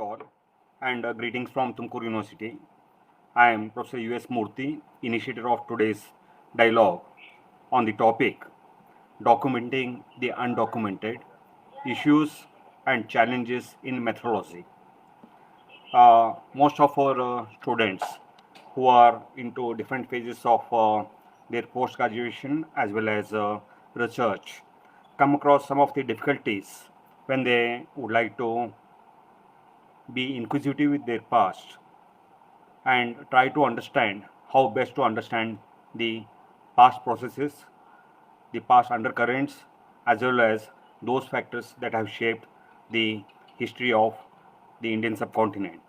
you all, and greetings from Tumkur University. I am Professor U.S. Murthy, initiator of today's dialogue on the topic documenting the undocumented issues and challenges in methodology. Most of our students who are into different phases of their post graduation as well as research come across some of the difficulties when they would like to be inquisitive with their past and try to understand how best to understand the past processes, the past undercurrents, as well as those factors that have shaped the history of the Indian subcontinent.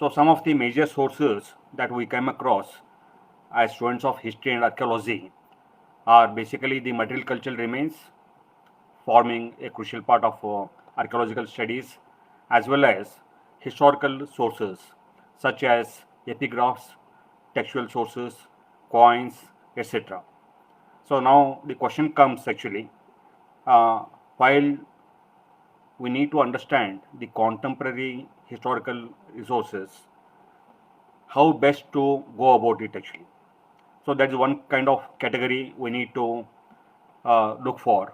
So, some of the major sources that we came across as students of history and archaeology are basically the material cultural remains, forming a crucial part of archaeological studies, as well as historical sources such as epigraphs, textual sources, coins, etc. So now the question comes actually, while we need to understand the contemporary historical resources, how best to go about it actually. So that is one kind of category we need to look for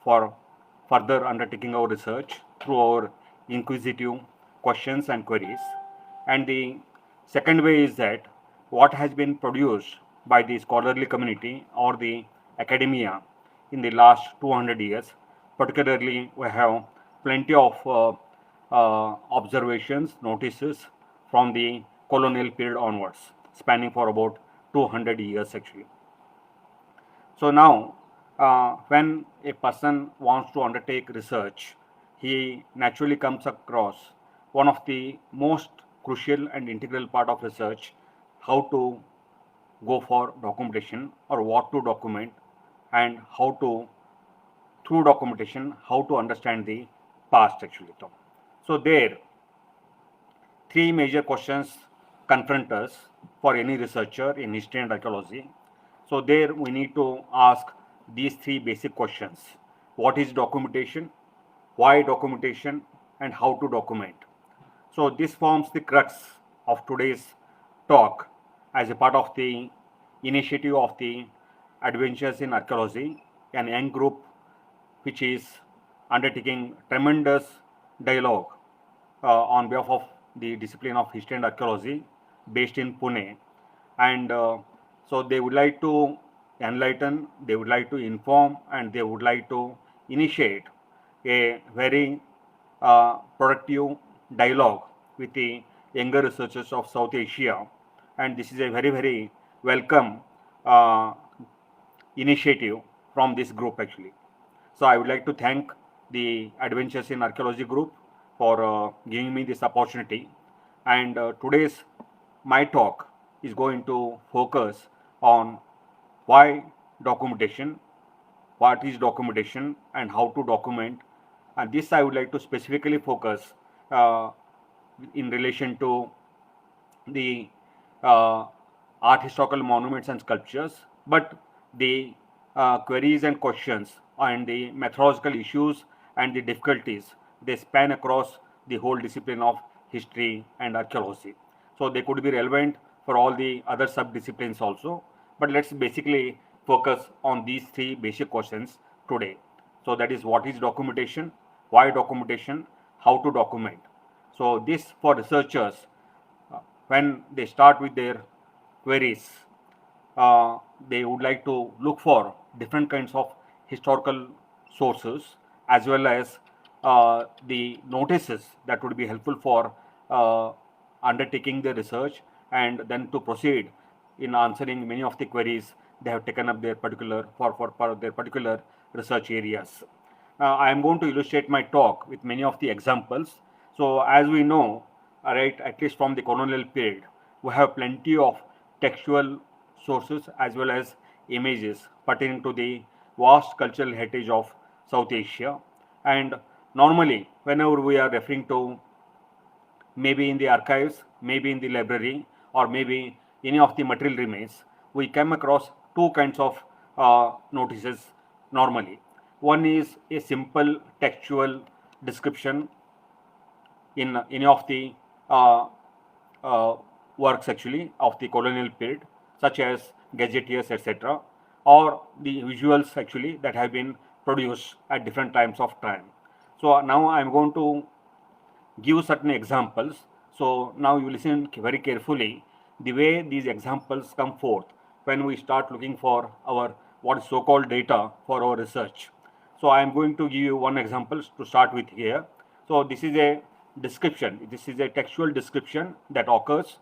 further undertaking our research through our inquisitive questions and queries. And the second way is that what has been produced by the scholarly community or the academia in the last 200 years. Particularly, we have plenty of observations, notices from the colonial period onwards, spanning for about 200 years actually. So now, when a person wants to undertake research, he naturally comes across one of the most crucial and integral part of research, how to go for documentation or what to document and how to, through documentation, how to understand the past actually. So there, three major questions confront us for any researcher in history and archaeology. So there we need to ask these three basic questions. What is documentation? Why documentation? And how to document? So this forms the crux of today's talk as a part of the initiative of the Adventures in Archaeology, an young group which is undertaking tremendous dialogue on behalf of the discipline of history and archaeology based in Pune. And so they would like to enlighten, they would like to inform, and they would like to initiate a very productive dialogue with the younger researchers of South Asia. And this is a very, very welcome initiative from this group actually. So I would like to thank the Adventures in Archaeology group for giving me this opportunity. And today's my talk is going to focus on why documentation, what is documentation, and how to document. And this I would like to specifically focus in relation to the art historical monuments and sculptures, but the queries and questions and the methodological issues and the difficulties, they span across the whole discipline of history and archaeology. So they could be relevant for all the other sub-disciplines also, but let's basically focus on these three basic questions today. So that is, what is documentation, why documentation, how to document. So this for researchers, when they start with their queries, they would like to look for different kinds of historical sources as well as the notices that would be helpful for undertaking the research and then to proceed in answering many of the queries they have taken up their particular for their particular research areas. I am going to illustrate my talk with many of the examples. So as we know, right, at least from the colonial period, we have plenty of textual sources as well as images pertaining to the vast cultural heritage of South Asia. And normally, whenever we are referring to maybe in the archives, maybe in the library, or maybe any of the material remains, we come across two kinds of notices normally. One is a simple textual description in any of the uh, works actually of the colonial period, such as gazetteers, etc., or the visuals actually that have been produced at different times of time. So now I am going to give certain examples. So now you listen very carefully the way these examples come forth when we start looking for our what is so-called data for our research. So I am going to give you one example to start with here. So this is a description. This is a textual description that occurs,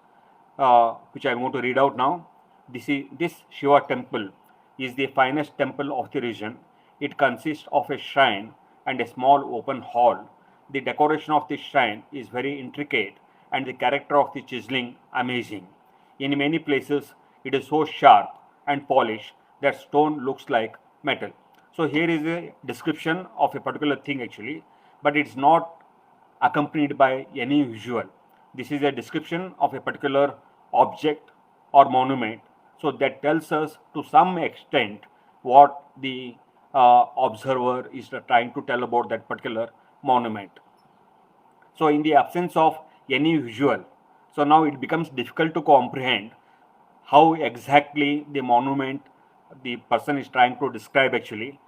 which I am going to read out now. This Shiva temple is the finest temple of the region. It consists of a shrine and a small open hall. The decoration of the shrine is very intricate and the character of the chiseling amazing. In many places, it is so sharp and polished that stone looks like metal. So here is a description of a particular thing actually, but it's not accompanied by any visual. This is a description of a particular object or monument. So that tells us to some extent what the observer is trying to tell about that particular monument. So in the absence of any visual, so now it becomes difficult to comprehend how exactly the monument the person is trying to describe actually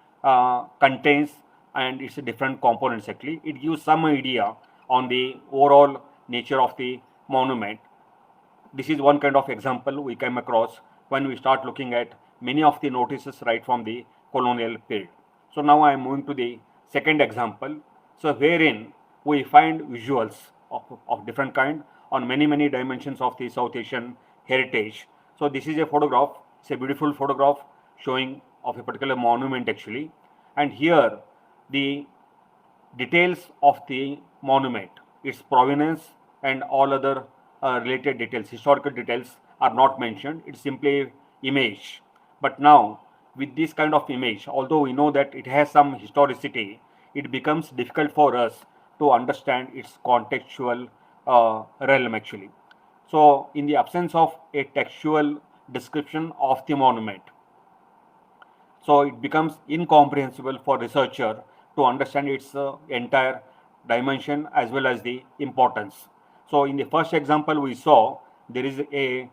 contains and its different components actually. It gives some idea on the overall nature of the monument. This is one kind of example we came across when we start looking at many of the notices right from the colonial period. So now I am moving to the second example. So wherein we find visuals of different kind on many dimensions of the South Asian heritage. So this is a photograph. It's a beautiful photograph showing of a particular monument actually. And here the details of the monument, its provenance and all other related details, historical details are not mentioned. It's simply image. But now with this kind of image, although we know that it has some historicity, it becomes difficult for us to understand its contextual realm actually. So in the absence of a textual description of the monument, so it becomes incomprehensible for researcher to understand its entire dimension as well as the importance. So in the first example we saw there is a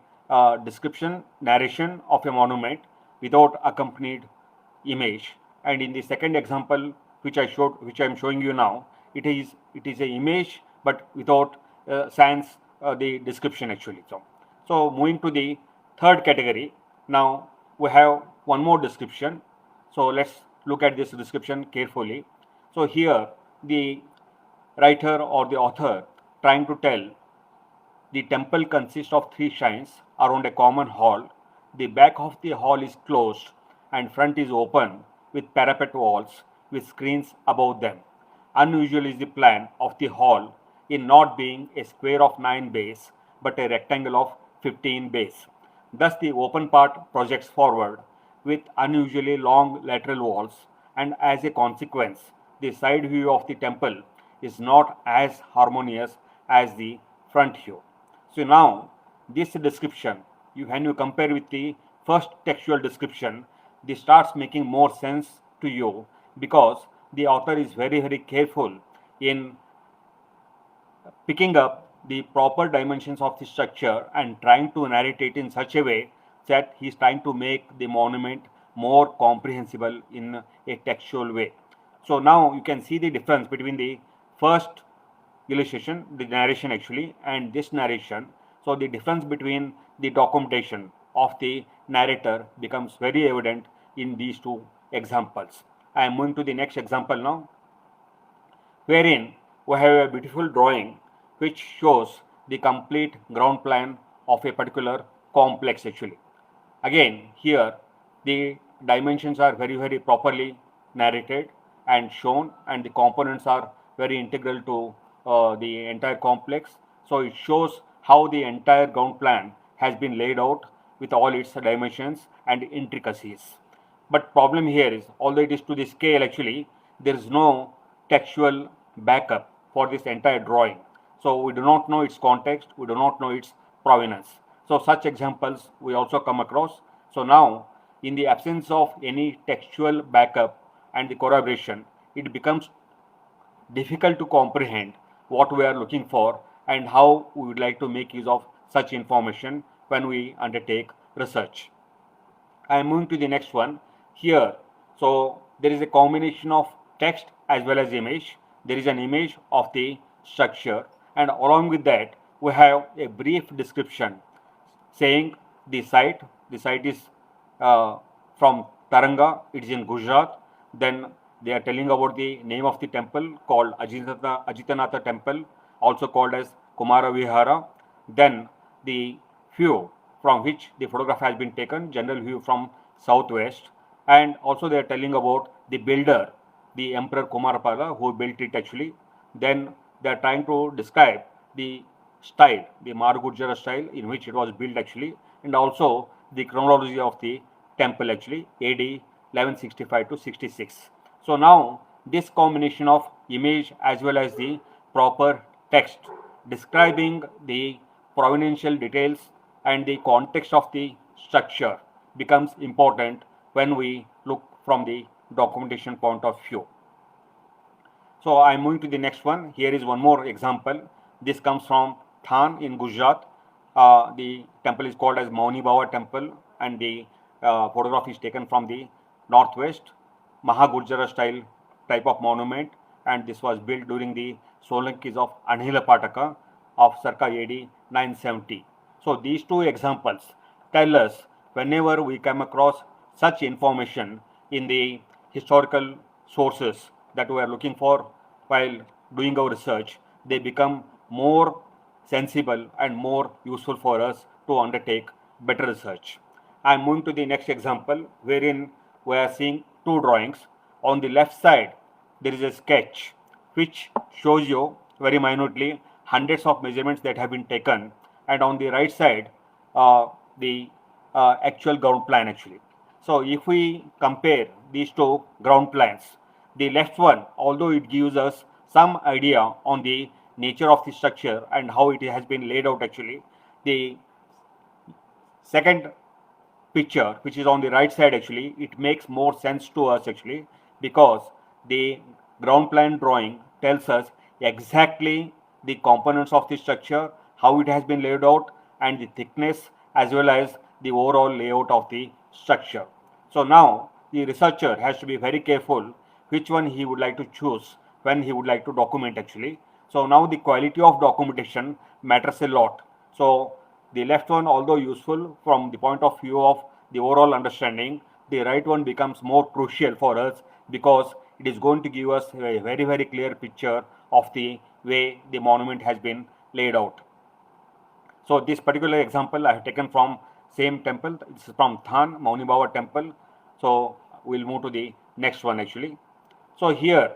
description, narration of a monument without accompanied image, and in the second example which I am showing you now, it is an image but without sans the description actually. So moving to the third category, now we have one more description. So let's look at this description carefully. So here the writer or the author trying to tell the temple consists of three shrines around a common hall. The back of the hall is closed and front is open with parapet walls with screens above them. Unusual is the plan of the hall in not being a square of 9 bays but a rectangle of 15 bays. Thus the open part projects forward with unusually long lateral walls, and as a consequence the side view of the temple is not as harmonious as the front view. So now this description, when you compare with the first textual description, this starts making more sense to you because the author is very careful in picking up the proper dimensions of the structure and trying to narrate it in such a way that he is trying to make the monument more comprehensible in a textual way. So now you can see the difference between the first illustration, the narration actually, and this narration. So the difference between the documentation of the narrator becomes very evident in these two examples. I am moving to the next example now, wherein we have a beautiful drawing which shows the complete ground plan of a particular complex actually. Again, here the dimensions are very properly narrated and shown, and the components are very integral to the entire complex. So it shows how the entire ground plan has been laid out with all its dimensions and intricacies. But problem here is, although it is to the scale actually, there is no textual backup for this entire drawing. So we do not know its context, we do not know its provenance. So such examples we also come across. So now in the absence of any textual backup and the corroboration, it becomes difficult to comprehend what we are looking for and how we would like to make use of such information when we undertake research. I am moving to the next one here. So there is a combination of text as well as image. There is an image of the structure, and along with that we have a brief description saying the site. The site is from Taranga. It is in Gujarat. Then they are telling about the name of the temple called Ajitanatha Temple, also called as Kumara Vihara. Then the view from which the photograph has been taken, general view from southwest, and also they are telling about the builder, the Emperor Kumarapala, who built it actually. Then they are trying to describe the style, the Marugujara style in which it was built actually, and also the chronology of the temple actually, AD 1165 to 66. So now this combination of image as well as the proper text describing the provenential details and the context of the structure becomes important when we look from the documentation point of view. So I am moving to the next one. Here is one more example. This comes from Than in Gujarat. The temple is called as Mauni Baba Temple, and the photograph is taken from the northwest, Mahagurjara style type of monument, and this was built during the Solankis of Anhila Pataka of circa AD 970. So these two examples tell us whenever we come across such information in the historical sources that we are looking for while doing our research, they become more sensible and more useful for us to undertake better research. I am moving to the next example wherein we are seeing two drawings. On the left side, there is a sketch which shows you very minutely hundreds of measurements that have been taken, and on the right side, the actual ground plan actually. So if we compare these two ground plans, the left one, although it gives us some idea on the nature of the structure and how it has been laid out actually, the second picture which is on the right side actually, it makes more sense to us actually, because the ground plan drawing tells us exactly the components of the structure, how it has been laid out, and the thickness as well as the overall layout of the structure. So now the researcher has to be very careful which one he would like to choose when he would like to document actually. So now the quality of documentation matters a lot. So the left one, although useful from the point of view of the overall understanding, the right one becomes more crucial for us because it is going to give us a very, very clear picture of the way the monument has been laid out. So this particular example I have taken from same temple. It's from Than, Mauni Baba temple. So we'll move to the next one actually. So here,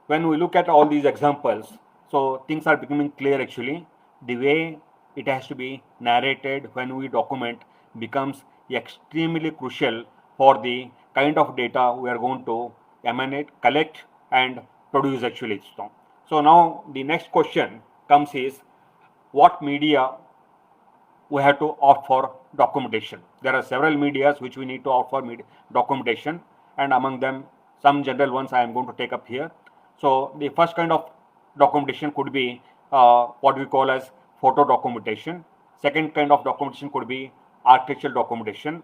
when we look at all these examples, so things are becoming clear actually. The way it has to be narrated when we document becomes extremely crucial for the kind of data we are going to emanate, collect and produce actually. So now the next question comes is, what media we have to opt for documentation? There are several medias which we need to opt for documentation, and among them some general ones I am going to take up here. So the first kind of documentation could be what we call as photo documentation. Second kind of documentation could be architectural documentation.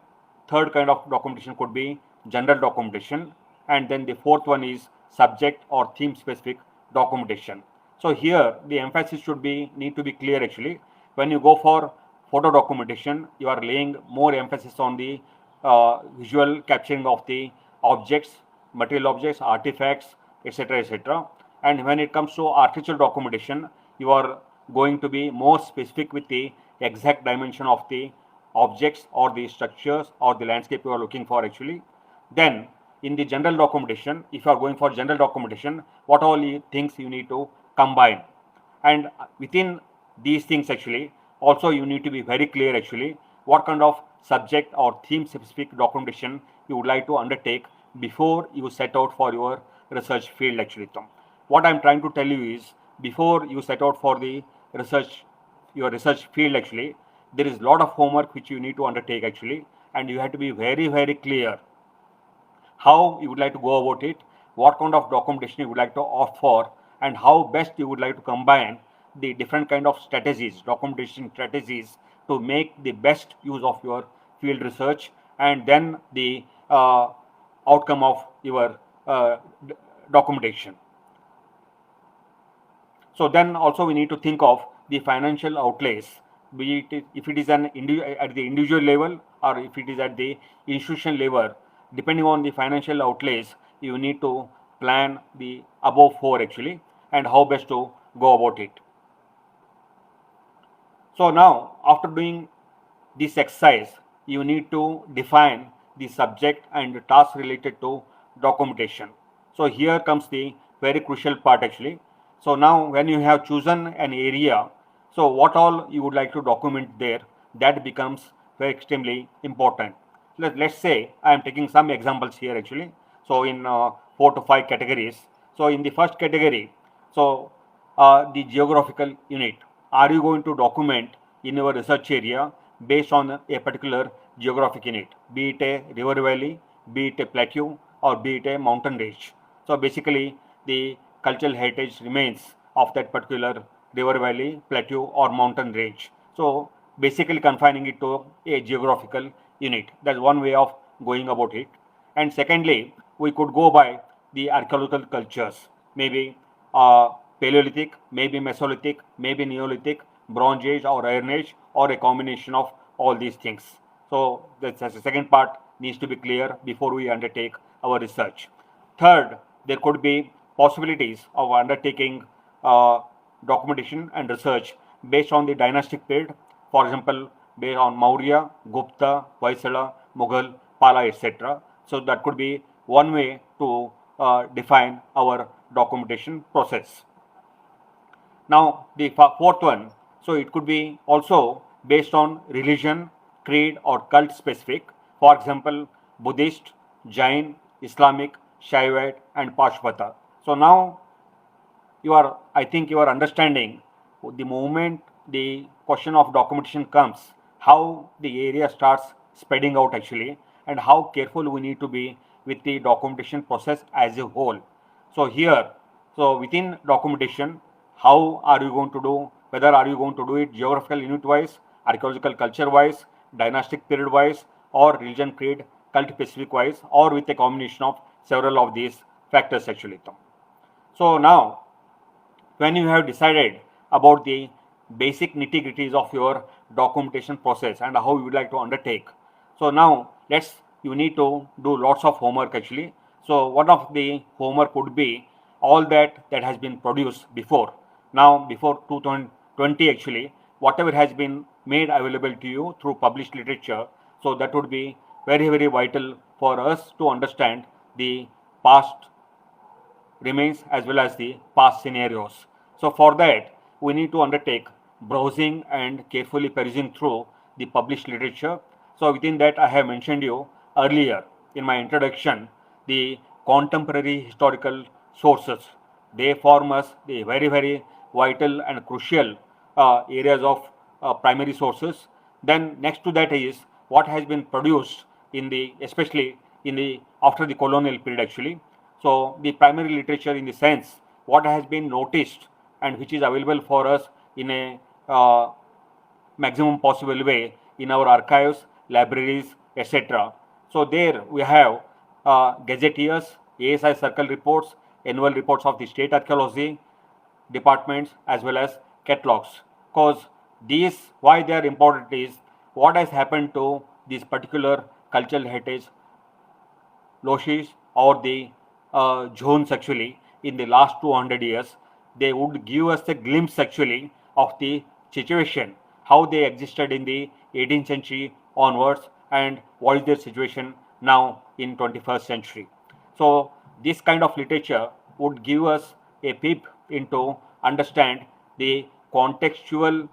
Third kind of documentation could be general documentation, and then the fourth one is subject or theme specific documentation. So here the emphasis should be need to be clear actually. When you go for photo documentation, you are laying more emphasis on the visual capturing of the objects, material objects, artifacts, etc., etc. And when it comes to architectural documentation, you are going to be more specific with the exact dimension of the objects or the structures or the landscape you are looking for actually. Then in the general documentation, if you are going for general documentation, what all things you need to combine, and within these things actually also you need to be very clear actually what kind of subject or theme specific documentation you would like to undertake before you set out for your research field actually. What I am trying to tell you is, before you set out for the research, your research field actually, there is a lot of homework which you need to undertake actually, and you have to be very, very clear how you would like to go about it, what kind of documentation you would like to opt for, and how best you would like to combine the different kind of strategies, documentation strategies, to make the best use of your field research, and then the outcome of your documentation. So then also we need to think of the financial outlays, be it if it is at the individual level or if it is at the institution level. Depending on the financial outlays, you need to plan the above four actually, and how best to go about it. So now, after doing this exercise, you need to define the subject and task related to documentation. So here comes the very crucial part actually. So now when you have chosen an area, so what all you would like to document there, that becomes very extremely important. Let's say I am taking some examples here actually. So in 4 to 5 categories. So in the first category, so the geographical unit. Are you going to document in your research area based on a particular geographic unit, be it a river valley, be it a plateau, or be it a mountain range? So basically, the cultural heritage remains of that particular river valley, plateau, or mountain range. So basically confining it to a geographical unit. That's one way of going about it. And secondly, we could go by the archaeological cultures, maybe Paleolithic, maybe Mesolithic, maybe Neolithic, Bronze Age or Iron Age, or a combination of all these things. So that's the second part needs to be clear before we undertake our research. Third, there could be possibilities of undertaking documentation and research based on the dynastic period, for example, based on Maurya, Gupta, Vaisala, Mughal, Pala, etc. So that could be one way to define our documentation process. Now the fourth one, so it could be also based on religion, creed, or cult specific. For example, Buddhist, Jain, Islamic, Shaivite, and Pashupata. So now I think you are understanding the moment the question of documentation comes, how the area starts spreading out actually, and how careful we need to be with the documentation process as a whole. So here, so within documentation, how are you going to do, whether are you going to do it geographical unit wise, archaeological culture wise, dynastic period wise, or religion, creed, cult specific wise, or with a combination of several of these factors actually. So now, when you have decided about the basic nitty-gritties of your documentation process and how you would like to undertake, so now you need to do lots of homework actually. So one of the homework would be all that has been produced before. Now before 2020 actually, whatever has been made available to you through published literature, so that would be very, very vital for us to understand the past remains as well as the past scenarios. So for that, we need to undertake browsing and carefully perusing through the published literature. So within that, I have mentioned you earlier in my introduction, the contemporary historical sources. They form us the very, very vital and crucial areas of primary sources. Then next to that is what has been produced especially in the after the colonial period actually. So the primary literature in the sense what has been noticed and which is available for us in a maximum possible way in our archives, libraries, etc. So there we have gazetteers, ASI circle reports, annual reports of the state archaeology departments, as well as catalogs. Because these, why they are important is what has happened to this particular cultural heritage lochis or the zones actually in the last 200 years. They would give us a glimpse actually of the situation, how they existed in the 18th century onwards, and what is their situation now in 21st century. So this kind of literature would give us a peep into understand the contextual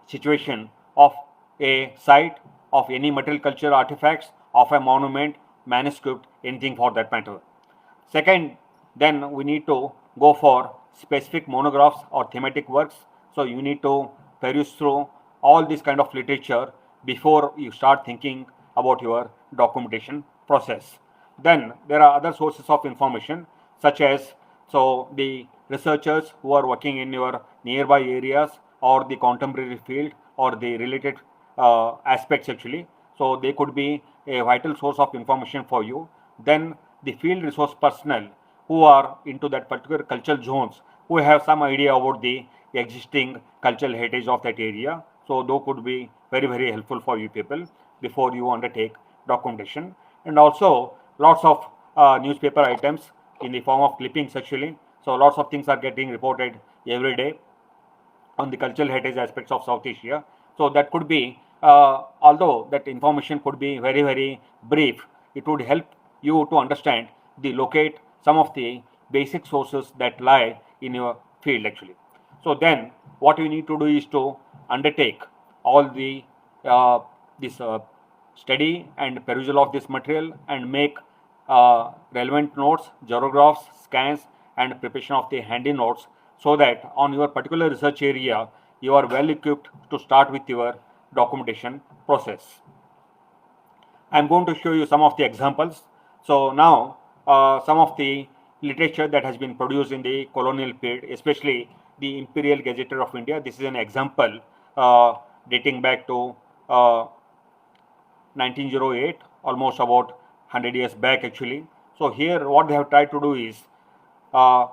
situation of a site, of any material culture artifacts, of a monument, manuscript, anything for that matter. Second, then we need to go for specific monographs or thematic works. So you need to peruse through all this kind of literature before you start thinking about your documentation process. Then there are other sources of information such as the researchers who are working in your nearby areas or the contemporary field or the related aspects actually. So they could be a vital source of information for you. Then the field resource personnel who are into that particular cultural zones, who have some idea about the existing cultural heritage of that area. So those could be very helpful for you people before you undertake documentation. And also lots of newspaper items in the form of clippings actually. So lots of things are getting reported every day on the cultural heritage aspects of South Asia. So that could be, although that information could be very brief, it would help you to understand the locate some of the basic sources that lie in your field actually. So then what you need to do is to undertake all the this study and perusal of this material and make relevant notes, geographs, scans and preparation of the handy notes, so that on your particular research area you are well equipped to start with your documentation process. I am going to show you some of the examples. So now some of the literature that has been produced in the colonial period, especially the Imperial Gazetteer of India. This is an example dating back to 1908, almost about 100 years back actually. So here what they have tried to do is to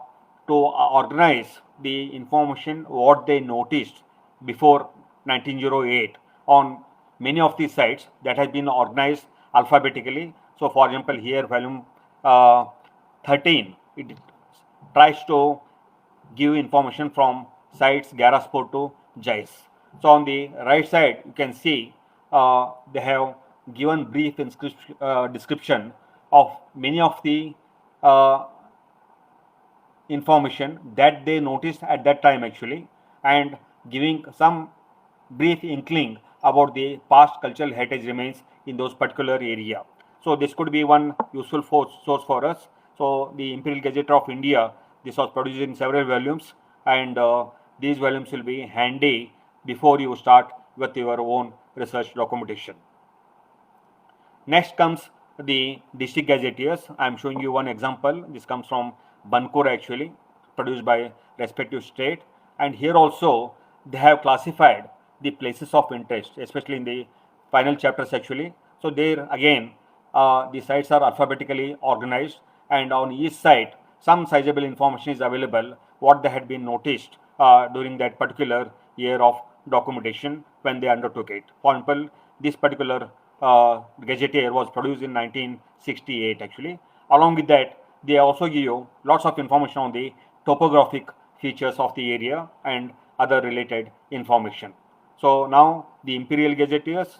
organize the information what they noticed before 1908 on many of these sites that has been organized alphabetically. So for example, here volume 13, it tries to give information from sites Garaspur to Jais. So on the right side, you can see they have given brief description of many of the information that they noticed at that time actually, and giving some brief inkling about the past cultural heritage remains in those particular area. So this could be one useful source for us. So the Imperial Gazetteer of India, this was produced in several volumes, and these volumes will be handy before you start with your own research documentation. Next comes the district gazetteers. I am showing you one example. This comes from Bankur actually, produced by respective state, and here also they have classified the places of interest, especially in the final chapters actually. So there again the sites are alphabetically organized, and on each site some sizable information is available what they had been noticed during that particular year of documentation when they undertook it. For example, this particular gazetteer was produced in 1968 actually. Along with that, they also give you lots of information on the topographic features of the area and other related information. So now the Imperial Gazetteers,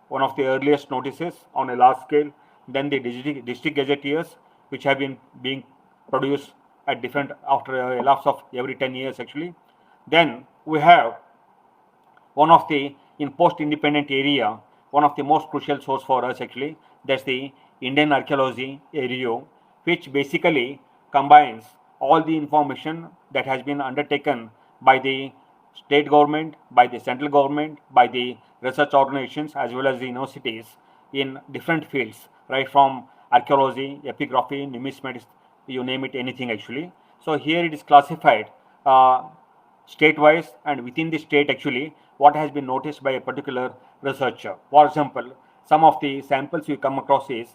one of the earliest notices on a large scale, then the district gazetteers, which have been being produced at different after a lapse of every 10 years actually. Then we have one of the, in post-independent area, one of the most crucial source for us actually, that's the Indian Archaeology area, which basically combines all the information that has been undertaken by the state government, by the central government, by the research organizations as well as the universities in different fields, right from archaeology, epigraphy, numismatics, you name it, anything actually. So here it is classified state-wise, and within the state actually what has been noticed by a particular researcher. For example, some of the samples we come across is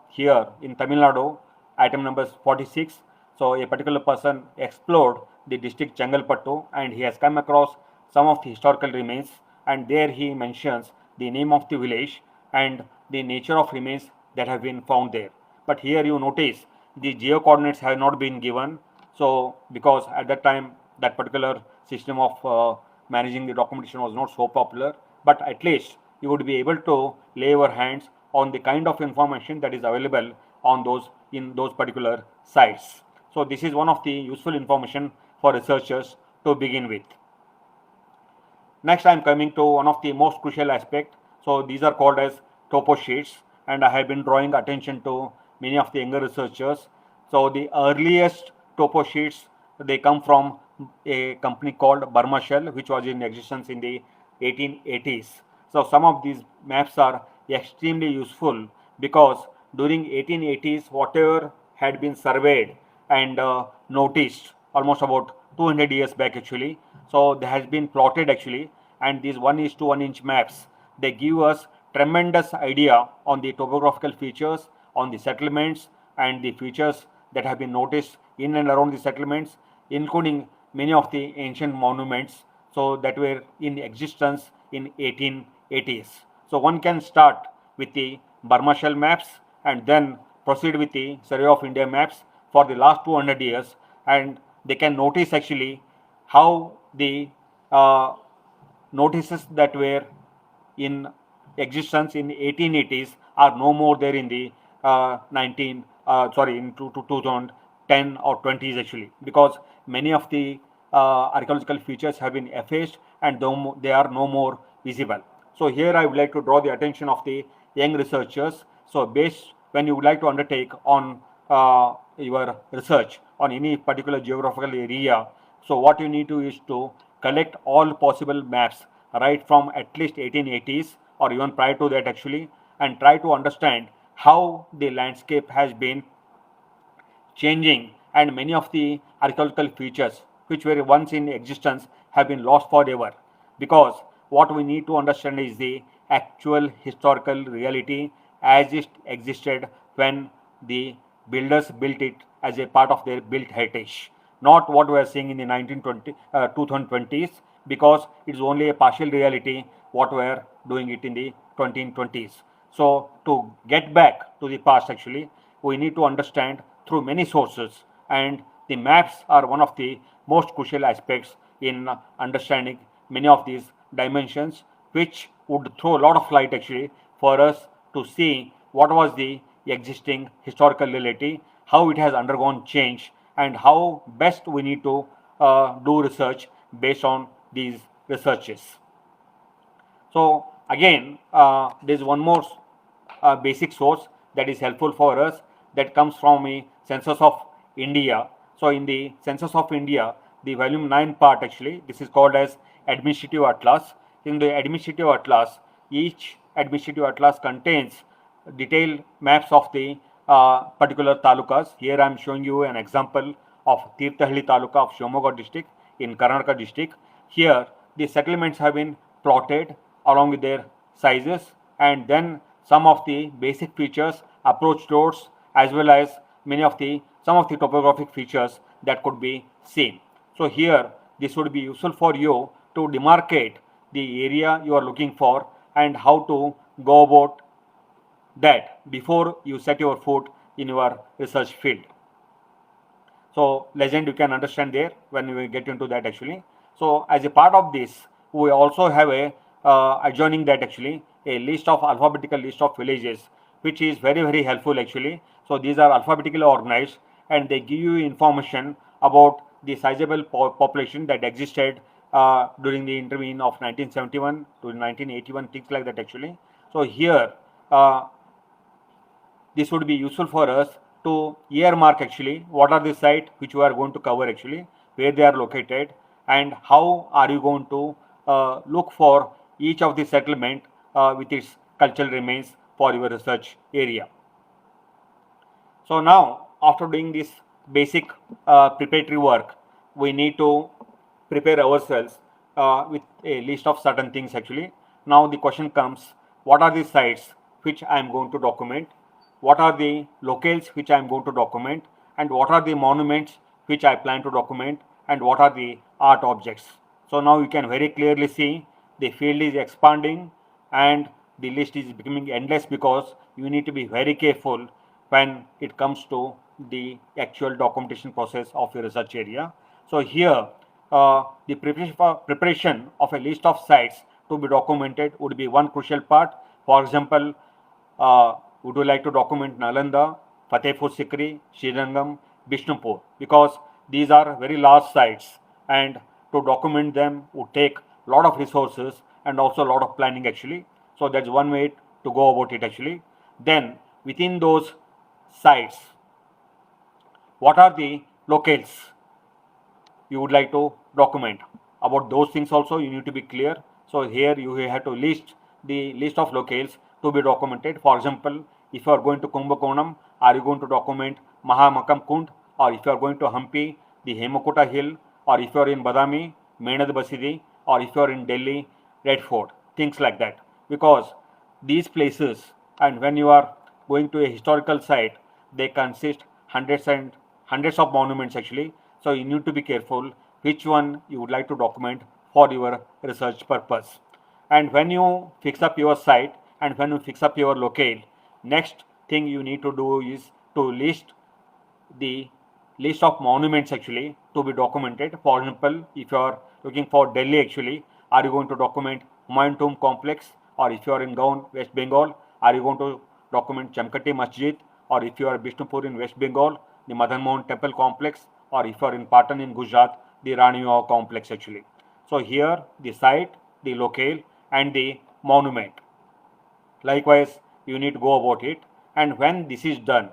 here in Tamil Nadu, item number 46. So a particular person explored the district Chengalpattu and he has come across some of the historical remains, and there he mentions the name of the village and the nature of remains that have been found there. But here you notice the geo coordinates have not been given. So because at that time that particular system of managing the documentation was not so popular, but at least you would be able to lay your hands on the kind of information that is available on those in those particular sites. So this is one of the useful information for researchers to begin with. Next, I am coming to one of the most crucial aspect. So these are called as topo sheets, and I have been drawing attention to many of the younger researchers. So the earliest topo sheets, they come from a company called Burma Shell, which was in existence in the 1880s. So some of these maps are extremely useful because during 1880s, whatever had been surveyed and noticed almost about 200 years back actually. So they has been plotted actually, and these 1:1 inch maps, they give us tremendous idea on the topographical features, on the settlements, and the features that have been noticed in and around the settlements, including many of the ancient monuments so that were in existence in 1880s. So one can start with the Burma shell maps and then proceed with the Survey of India maps for the last 200 years, and they can notice actually how the notices that were in existence in 1880s are no more there in the 2010 or 20s actually, because many of the archaeological features have been effaced and they are no more visible. So here I would like to draw the attention of the young researchers. So based when you would like to undertake on your research on any particular geographical area, so what you need to is to collect all possible maps right from at least 1880s or even prior to that actually, and try to understand how the landscape has been changing, and many of the archaeological features which were once in existence have been lost forever, because what we need to understand is the actual historical reality as it existed when the builders built it as a part of their built heritage, not what we are seeing in the 2020s, because it's only a partial reality what we are doing it in the 2020s. So to get back to the past actually, we need to understand through many sources, and the maps are one of the most crucial aspects in understanding many of these dimensions, which would throw a lot of light actually for us to see what was the existing historical reality, how it has undergone change, and how best we need to do research based on these researches. So again, there's one more basic source that is helpful for us, that comes from a Census of India. So in the Census of India, the volume 9 part actually, this is called as Administrative Atlas. In the Administrative Atlas, each Administrative Atlas contains detailed maps of the particular talukas. Here I am showing you an example of Tirthahalli Taluka of Shimoga district in Karnataka district. Here the settlements have been plotted along with their sizes, and then some of the basic features, approach roads, as well as some of the topographic features that could be seen. So here this would be useful for you to demarcate the area you are looking for and how to go about that before you set your foot in your research field. So legend you can understand there when we get into that actually. So as a part of this, we also have a adjoining that actually a list of alphabetical list of villages, which is very helpful actually. So these are alphabetically organized, and they give you information about the sizable population that existed during the intervening of 1971 to 1981, things like that actually. So here this would be useful for us to earmark actually what are the sites which we are going to cover actually, where they are located, and how are you going to look for each of the settlement with its cultural remains for your research area. So now after doing this basic preparatory work, we need to prepare ourselves with a list of certain things actually. Now the question comes, what are the sites which I am going to document, what are the locales which I am going to document, and what are the monuments which I plan to document, and what are the art objects. So now you can very clearly see the field is expanding and the list is becoming endless, because you need to be very careful when it comes to the actual documentation process of your research area. So here the preparation of a list of sites to be documented would be one crucial part. For example, would you like to document Nalanda, Fatehpur Sikri, Srirangam, Bishnupur, because these are very large sites, and to document them would take a lot of resources and also a lot of planning actually. So that's one way to go about it actually. Then within those sites, what are the locales you would like to document? About those things also you need to be clear. So here you have to list the list of locales to be documented. For example, if you are going to Kumbakonam, are you going to document Mahamakam Kund, or if you are going to Hampi, the Hemakuta Hill, or if you are in Badami, Menad Basidi, or if you are in Delhi, Red Fort, things like that. Because these places, and when you are going to a historical site, they consist hundreds and hundreds of monuments actually. So you need to be careful which one you would like to document for your research purpose. And when you fix up your site and when you fix up your locale, next thing you need to do is to list the list of monuments actually to be documented. For example, if you are looking for Delhi actually, are you going to document Humayun Tomb complex, or if you are in Gaon, West Bengal, are you going to document Chamkati Masjid, or if you are Bishnupur in West Bengal, the Madan Mohan Temple complex, or if you are in Patan in Gujarat, the Rani Vav complex actually. So here the site, the locale, and the monument. Likewise, you need to go about it. And when this is done,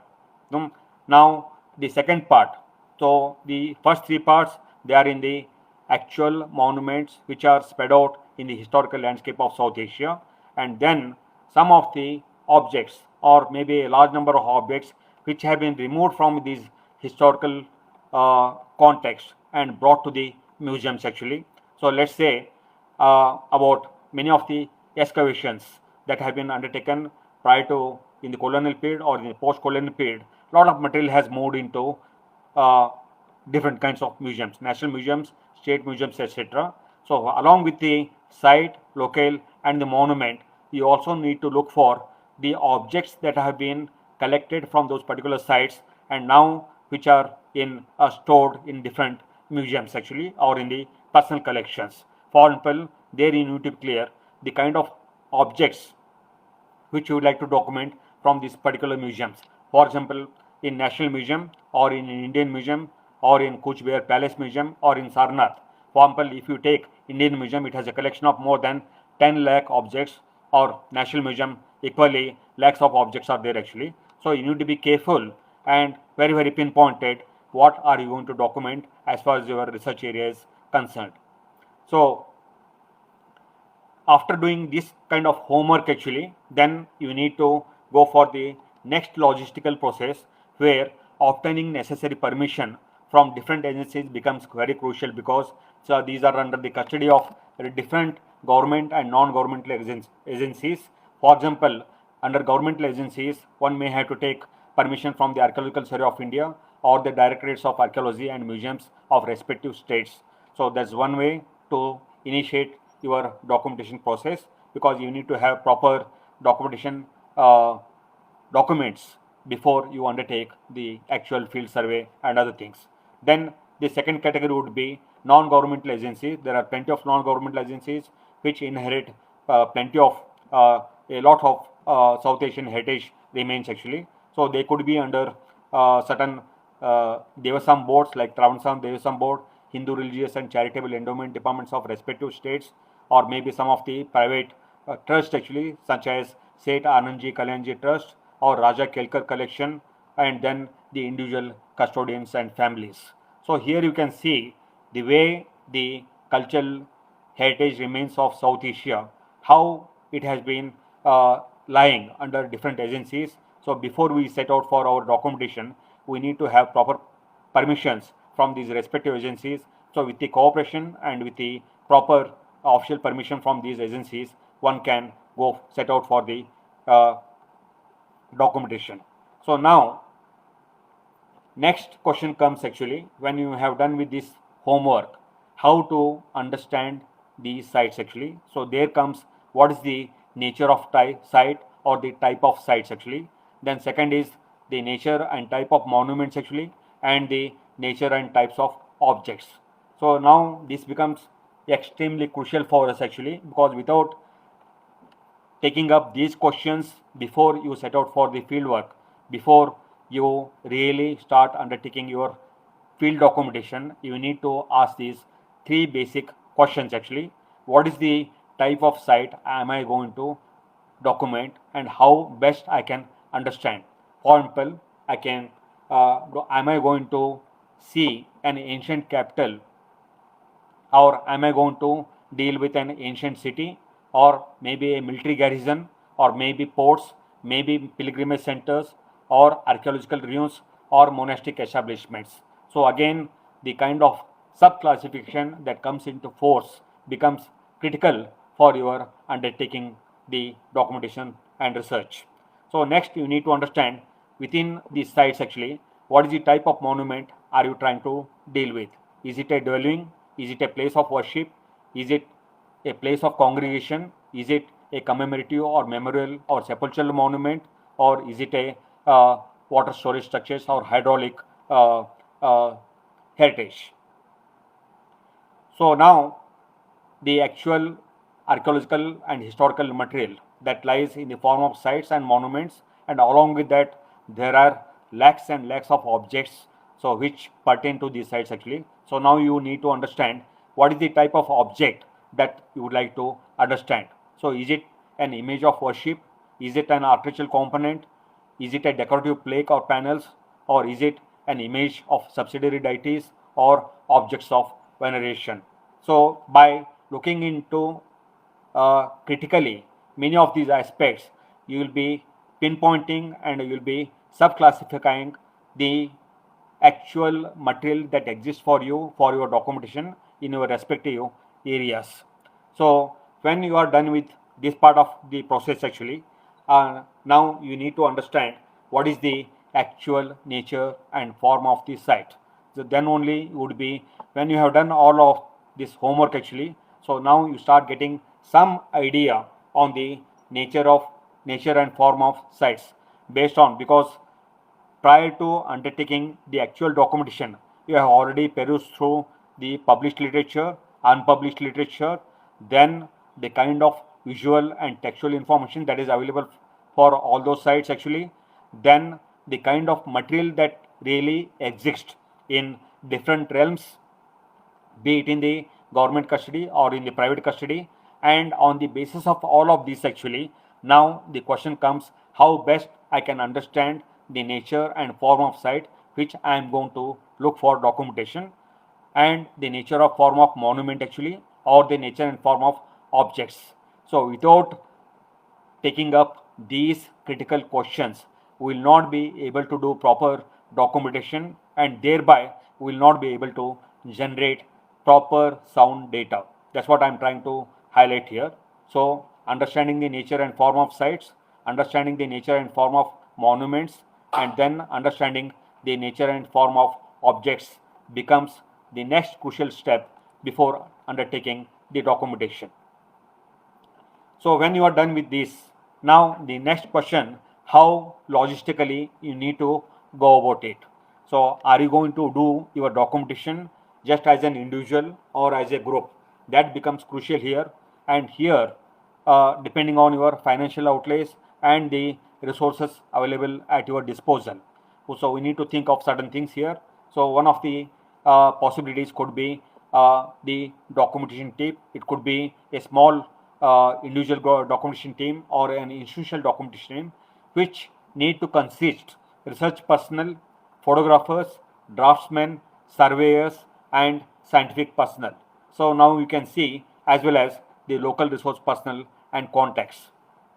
now the second part. So the first three parts, they are in the actual monuments which are spread out in the historical landscape of South Asia, and then some of the objects, or maybe a large number of objects which have been removed from these historical context and brought to the museums actually. So let's say about many of the excavations that have been undertaken prior to in the colonial period or in the post-colonial period. A lot of material has moved into uh, different kinds of museums, national museums, state museums, etc. So along with the site, locale, and the monument, you also need to look for the objects that have been collected from those particular sites and now which are in stored in different museums actually, or in the personal collections. For example, there you need to be clear the kind of objects which you would like to document from these particular museums. For example, in National Museum, or in Indian Museum, or in Kuch Behar Palace Museum, or in Sarnath. For example, if you take Indian Museum, it has a collection of more than 10 lakh objects, or National Museum, equally lakhs of objects are there actually. So you need to be careful and very, very pinpointed what are you going to document as far as your research area is concerned. So after doing this kind of homework actually, then you need to go for the next logistical process where obtaining necessary permission from different agencies becomes very crucial, because so these are under the custody of different government and non-governmental agencies. For example, under governmental agencies, one may have to take permission from the Archaeological Survey of India or the Directorates of Archaeology and Museums of respective states. So that's one way to initiate your documentation process, because you need to have proper documentation documents before you undertake the actual field survey and other things. Then the second category would be non-governmental agencies. There are plenty of non-governmental agencies which inherit plenty of a lot of South Asian heritage remains actually. So they could be under certain Devasam boards like Travanasam Devasam Board, Hindu Religious and Charitable Endowment Departments of respective states, or maybe some of the private trusts actually, such as Seth Anandji Kalyanji Trust or Raja Kelkar Collection, and then the individual custodians and families. So here you can see the way the cultural heritage remains of South Asia, how it has been lying under different agencies. So before we set out for our documentation, we need to have proper permissions from these respective agencies. So with the cooperation and with the proper official permission from these agencies, one can go set out for the documentation. So now next question comes actually, when you have done with this homework, how to understand these sites actually. So there comes what is the nature of site or the type of sites actually. Then second is the nature and type of monuments actually, and the nature and types of objects. So now this becomes extremely crucial for us actually, because without taking up these questions before you set out for the field work, before you really start undertaking your field documentation, you need to ask these three basic questions actually. What is the type of site am I going to document, and how best I can understand? For example, I can am I going to see an ancient capital, or am I going to deal with an ancient city, or maybe a military garrison, or maybe ports, maybe pilgrimage centers, or archaeological ruins, or monastic establishments? So again, the kind of sub-classification that comes into force becomes critical for your undertaking the documentation and research. So next you need to understand within these sites actually what is the type of monument are you trying to deal with. Is it a dwelling? Is it a place of worship? Is it a place of congregation? Is it a commemorative or memorial or sepulchral monument? Or is it a water storage structures or hydraulic uh, uh, heritage? So now the actual archaeological and historical material that lies in the form of sites and monuments, and along with that there are lakhs and lakhs of objects so which pertain to these sites actually. So now you need to understand what is the type of object that you would like to understand. So is it an image of worship? Is it an architectural component? Is it a decorative plaque or panels? Or is it an image of subsidiary deities or objects of veneration? So by looking into critically many of these aspects, you will be pinpointing and you will be subclassifying the actual material that exists for you for your documentation in your respective areas. So when you are done with this part of the process actually, now you need to understand what is the actual nature and form of the site. So then only would be when you have done all of this homework actually, so now you start getting some idea on the nature and form of sites based on, because prior to undertaking the actual documentation, you have already perused through the published literature, unpublished literature, then the kind of visual and textual information that is available for all those sites actually, then the kind of material that really exists in different realms, be it in the government custody or in the private custody. And on the basis of all of this actually, now the question comes how best I can understand the nature and form of site which I am going to look for documentation, and the nature of form of monument actually, or the nature and form of objects. So without taking up these critical questions, we will not be able to do proper documentation, and thereby we will not be able to generate proper sound data. That's what I'm trying to highlight here. So understanding the nature and form of sites, understanding the nature and form of monuments, and then understanding the nature and form of objects becomes the next crucial step before undertaking the documentation. So when you are done with this, now the next question, how logistically you need to go about it. So are you going to do your documentation just as an individual or as a group? That becomes crucial here. And here, depending on your financial outlays and the resources available at your disposal. So we need to think of certain things here. So one of the possibilities could be the documentation team. It could be a small individual documentation team or an institutional documentation team, which need to consist research personnel, photographers, draftsmen, surveyors, and scientific personnel. So now you can see as well as the local resource personnel and contacts.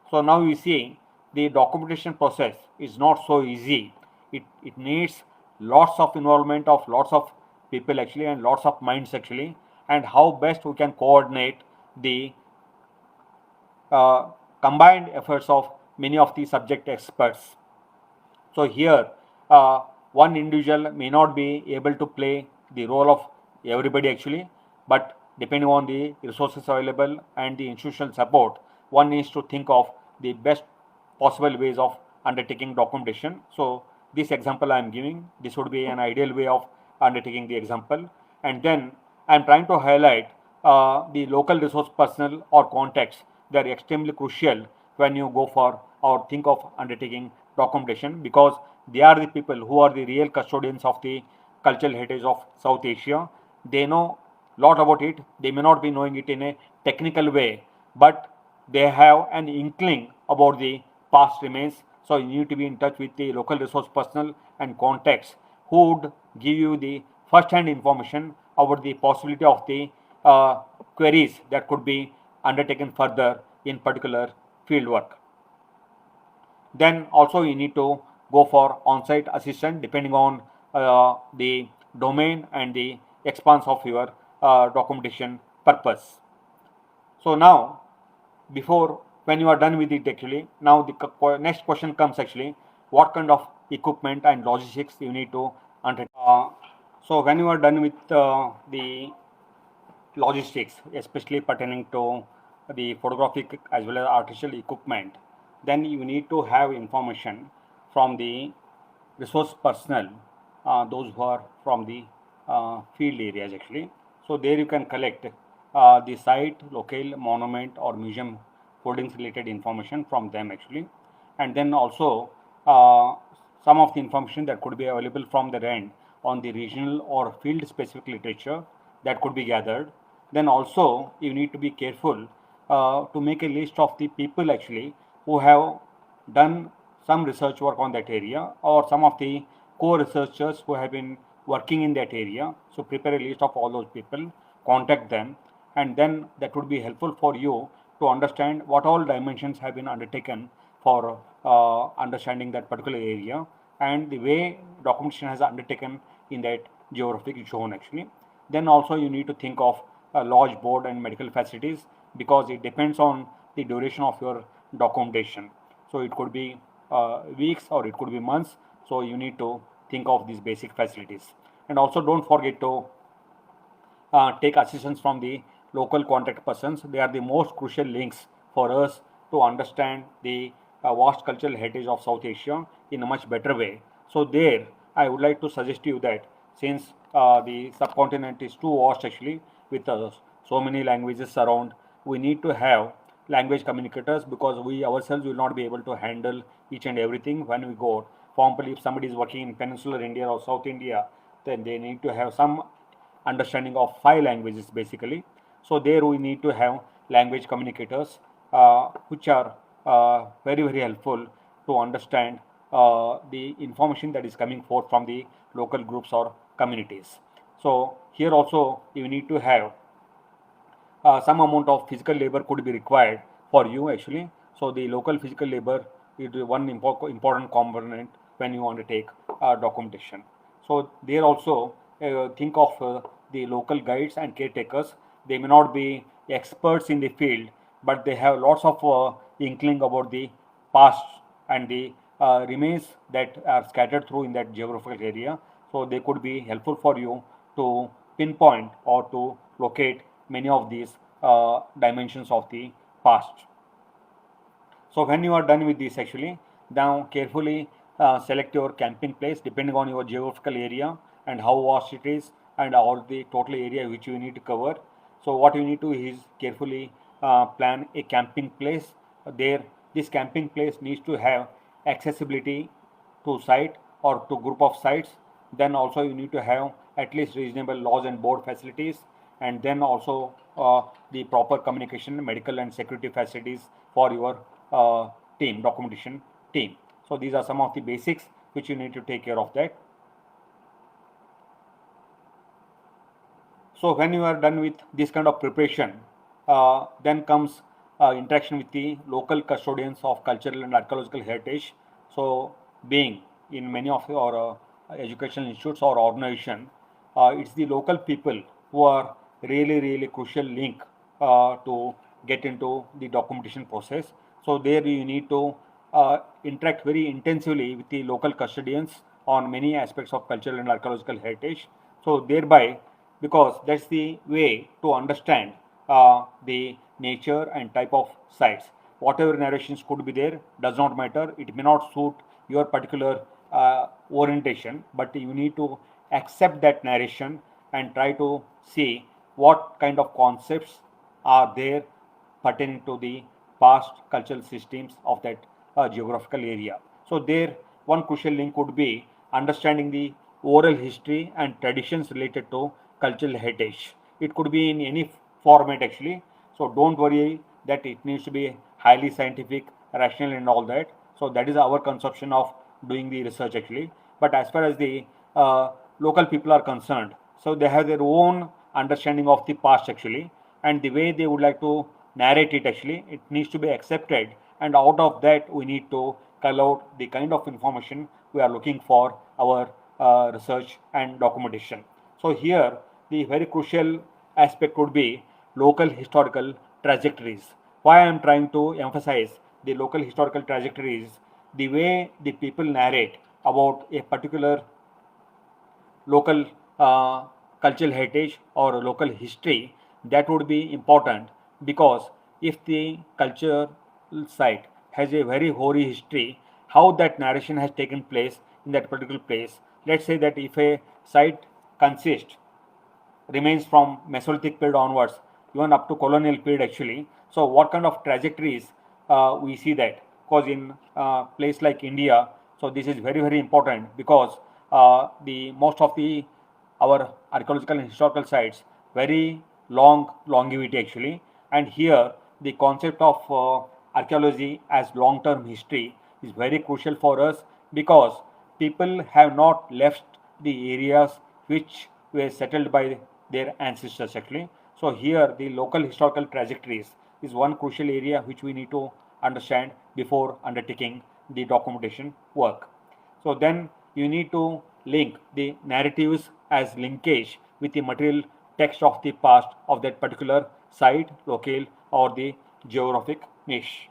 So now you see the documentation process is not so easy. It needs lots of involvement of lots of people actually and lots of minds actually, and how best we can coordinate the combined efforts of many of the subject experts. So here, one individual may not be able to play the role of everybody actually, but depending on the resources available and the institutional support, one needs to think of the best possible ways of undertaking documentation. So this example I am giving, this would be an ideal way of undertaking the example. And then I am trying to highlight the local resource personnel or contacts. They are extremely crucial when you go for or think of undertaking documentation, because they are the people who are the real custodians of the cultural heritage of South Asia. They know lot about it. They may not be knowing it in a technical way, but they have an inkling about the past remains. So you need to be in touch with the local resource personnel and contacts who would give you the first-hand information about the possibility of the queries that could be undertaken further in particular field work. Then also you need to go for on-site assistant depending on the domain and the expanse of your documentation purpose. So now, before when you are done with it actually, now the next question comes actually, what kind of equipment and logistics you need to undertake. So when you are done with the logistics, especially pertaining to the photographic as well as artificial equipment, then you need to have information from the resource personnel, those who are from the field areas actually. So there you can collect the site, locale, monument or museum holdings related information from them actually. And then also some of the information that could be available from their end on the regional or field specific literature that could be gathered. Then also you need to be careful to make a list of the people actually who have done some research work on that area, or some of the co-researchers who have been working in that area. So prepare a list of all those people, contact them, and then that would be helpful for you to understand what all dimensions have been undertaken for understanding that particular area and the way documentation has undertaken in that geographic zone actually. Then also you need to think of lodge, board and medical facilities, because it depends on the duration of your documentation. So it could be weeks or it could be months. So you need to think of these basic facilities. And also don't forget to take assistance from the local contact persons. They are the most crucial links for us to understand the vast cultural heritage of South Asia in a much better way. So there, I would like to suggest you that since the subcontinent is too vast actually, with so many languages around, we need to have language communicators, because we ourselves will not be able to handle each and everything when we go. For example, if somebody is working in peninsular India or South India, then they need to have some understanding of 5 languages basically. So there we need to have language communicators which are very very helpful to understand the information that is coming forth from the local groups or communities. So here also you need to have some amount of physical labor could be required for you actually. So the local physical labor is one important component when you undertake documentation. So there also think of the local guides and caretakers. They may not be experts in the field, but they have lots of inkling about the past and the remains that are scattered through in that geographical area. So they could be helpful for you to pinpoint or to locate many of these dimensions of the past. So when you are done with this actually, now carefully select your camping place depending on your geographical area and how vast it is and all the total area which you need to cover. So what you need to is carefully plan a camping place. There, this camping place needs to have accessibility to site or to group of sites. Then also you need to have at least reasonable lodge and board facilities, and then also the proper communication, medical and security facilities for your team, documentation team. So these are some of the basics which you need to take care of that. So when you are done with this kind of preparation, then comes interaction with the local custodians of cultural and archaeological heritage. So being in many of your educational institutes or organization, it's the local people who are really crucial link to get into the documentation process. So there you need to interact very intensively with the local custodians on many aspects of cultural and archaeological heritage. So thereby, because that's the way to understand the nature and type of sites. Whatever narrations could be there does not matter. It may not suit your particular orientation, but you need to accept that narration and try to see what kind of concepts are there pertaining to the past cultural systems of that geographical area. So there, one crucial link would be understanding the oral history and traditions related to cultural heritage. It could be in any format actually. So don't worry that it needs to be highly scientific, rational and all that. So that is our conception of doing the research actually. But as far as the local people are concerned, so they have their own understanding of the past actually, and the way they would like to narrate it actually, it needs to be accepted, and out of that we need to call out the kind of information we are looking for our research and documentation. So here the very crucial aspect would be local historical trajectories. Why I am trying to emphasize the local historical trajectories, the way the people narrate about a particular local cultural heritage or local history, that would be important, because if the cultural site has a very hoary history, how that narration has taken place in that particular place. Let's say that if a site consists remains from Mesolithic period onwards, even up to colonial period actually. So what kind of trajectories we see that? Because in place like India, so this is very important, because the most of the our archaeological and historical sites very long longevity actually, and here the concept of archaeology as long term history is very crucial for us, because people have not left the areas which were settled by their ancestors actually. So here the local historical trajectories is one crucial area which we need to understand before undertaking the documentation work. So then you need to link the narratives as linkage with the material text of the past of that particular site, locale, or the geographic niche.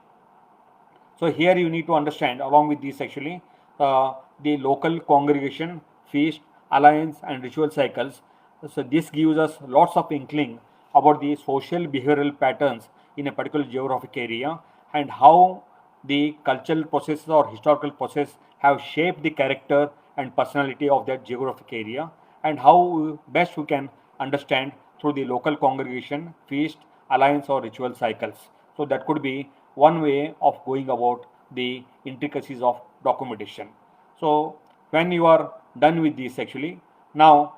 So here you need to understand along with this actually the local congregation, feast, alliance and ritual cycles. So this gives us lots of inkling about the social behavioral patterns in a particular geographic area, and how the cultural processes or historical process have shaped the character and personality of that geographic area, and how best we can understand through the local congregation, feast, alliance or ritual cycles. So that could be one way of going about the intricacies of documentation. So when you are done with this actually, now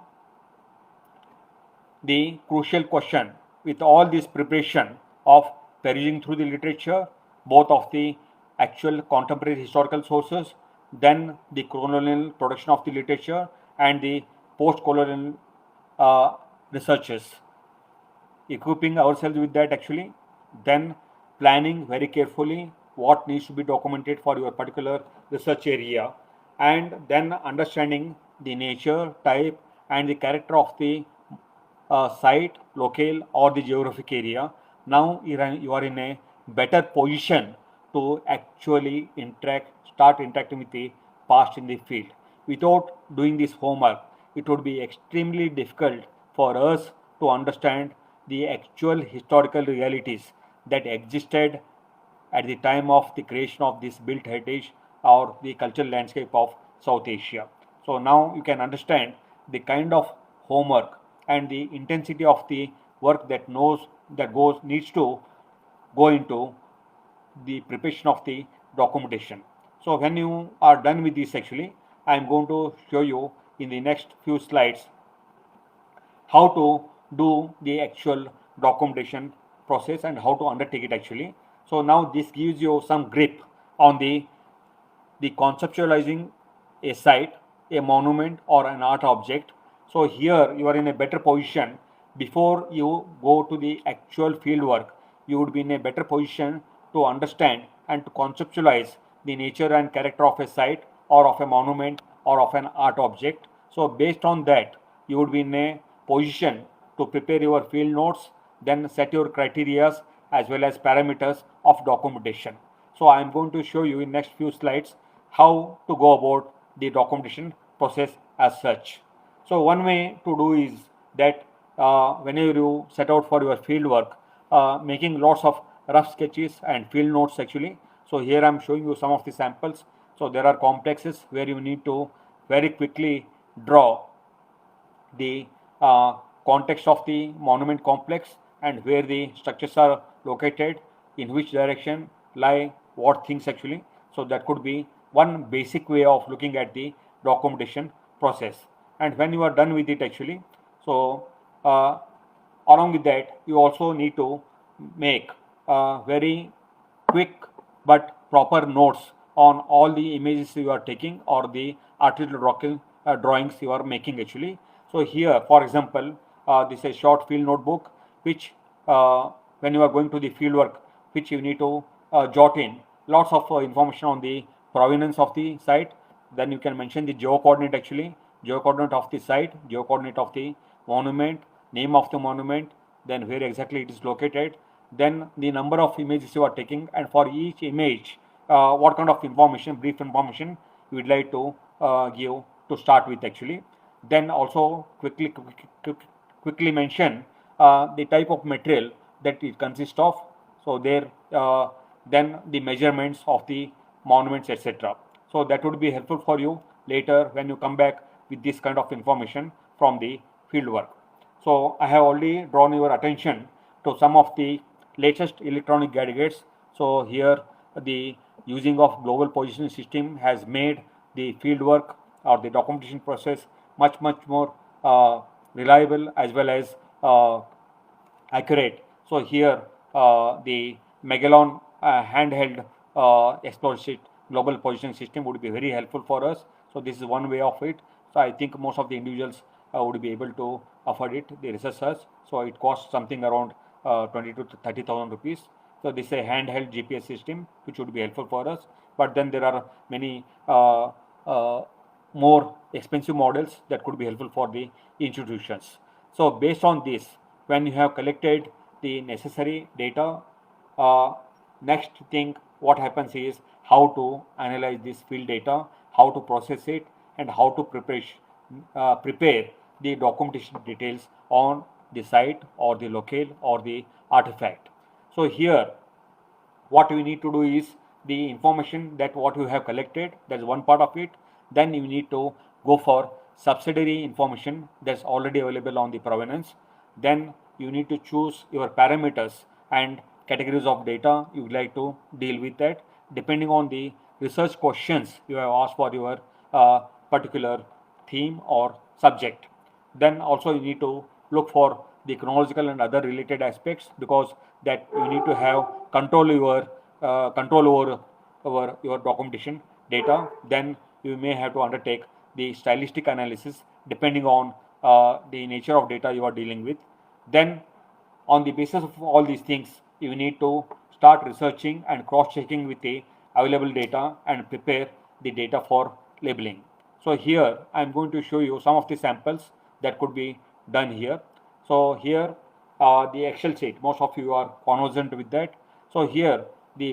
the crucial question with all this preparation of perusing through the literature, both of the actual contemporary historical sources, then the colonial production of the literature and the post-colonial uh, researches, equipping ourselves with that actually, then planning very carefully what needs to be documented for your particular research area, and then understanding the nature, type, and the character of the site, locale, or the geographic area. Now you are in a better position to actually start interacting with the past in the field. Without doing this homework, it would be extremely difficult for us to understand the actual historical realities that existed at the time of the creation of this built heritage or the cultural landscape of South Asia. So now you can understand the kind of homework and the intensity of the work that goes needs to go into the preparation of the documentation. So when you are done with this actually, I am going to show you in the next few slides how to do the actual documentation process and how to undertake it actually. So now this gives you some grip on the conceptualizing a site, a monument or an art object. So here you are in a better position. Before you go to the actual field work, you would be in a better position to understand and to conceptualize the nature and character of a site or of a monument or of an art object. So based on that, you would be in a position to prepare your field notes, then set your criterias as well as parameters of documentation. So I am going to show you in next few slides how to go about the documentation process as such. So one way to do is that whenever you set out for your field work, making lots of rough sketches and field notes actually. So here I am showing you some of the samples. So there are complexes where you need to very quickly draw the context of the monument complex and where the structures are located, in which direction lie what things actually. So that could be one basic way of looking at the documentation process. And when you are done with it actually, so along with that you also need to make very quick but proper notes on all the images you are taking or the artificial drawings you are making actually. So here for example, this is a short field notebook which when you are going to the field work, which you need to jot in lots of information on the provenance of the site. Then you can mention the geo coordinate actually, geocoordinate of the site, geocoordinate of the monument, name of the monument, then where exactly it is located, then the number of images you are taking, and for each image, what kind of information, brief information you would like to give to start with actually. Then also quickly mention the type of material that it consists of. So there, then the measurements of the monuments, etc. So that would be helpful for you later when you come back with this kind of information from the field work. So I have already drawn your attention to some of the latest electronic gadgets. So here the using of global positioning system has made the field work or the documentation process much more reliable as well as accurate. So here the Magellan handheld exploration global positioning system would be very helpful for us. So this is one way of it. So I think most of the individuals would be able to afford it, the researchers. So it costs something around 20 to 30,000 rupees. So this is a handheld GPS system which would be helpful for us. But then there are many more expensive models that could be helpful for the institutions. So based on this, when you have collected the necessary data, next thing what happens is how to analyze this field data, how to process it, and how to prepare the documentation details on the site or the locale or the artifact. So here what we need to do is the information that what you have collected, that's one part of it. Then you need to go for subsidiary information that's already available on the provenance. Then you need to choose your parameters and categories of data you would like to deal with that depending on the research questions you have asked for your particular theme or subject. Then also you need to look for the chronological and other related aspects, because that you need to have control over your documentation data. Then you may have to undertake the stylistic analysis depending on the nature of data you are dealing with. Then on the basis of all these things, you need to start researching and cross-checking with the available data and prepare the data for labeling. So here I am going to show you some of the samples that could be done here. So here the Excel sheet, most of you are conversant with that. So here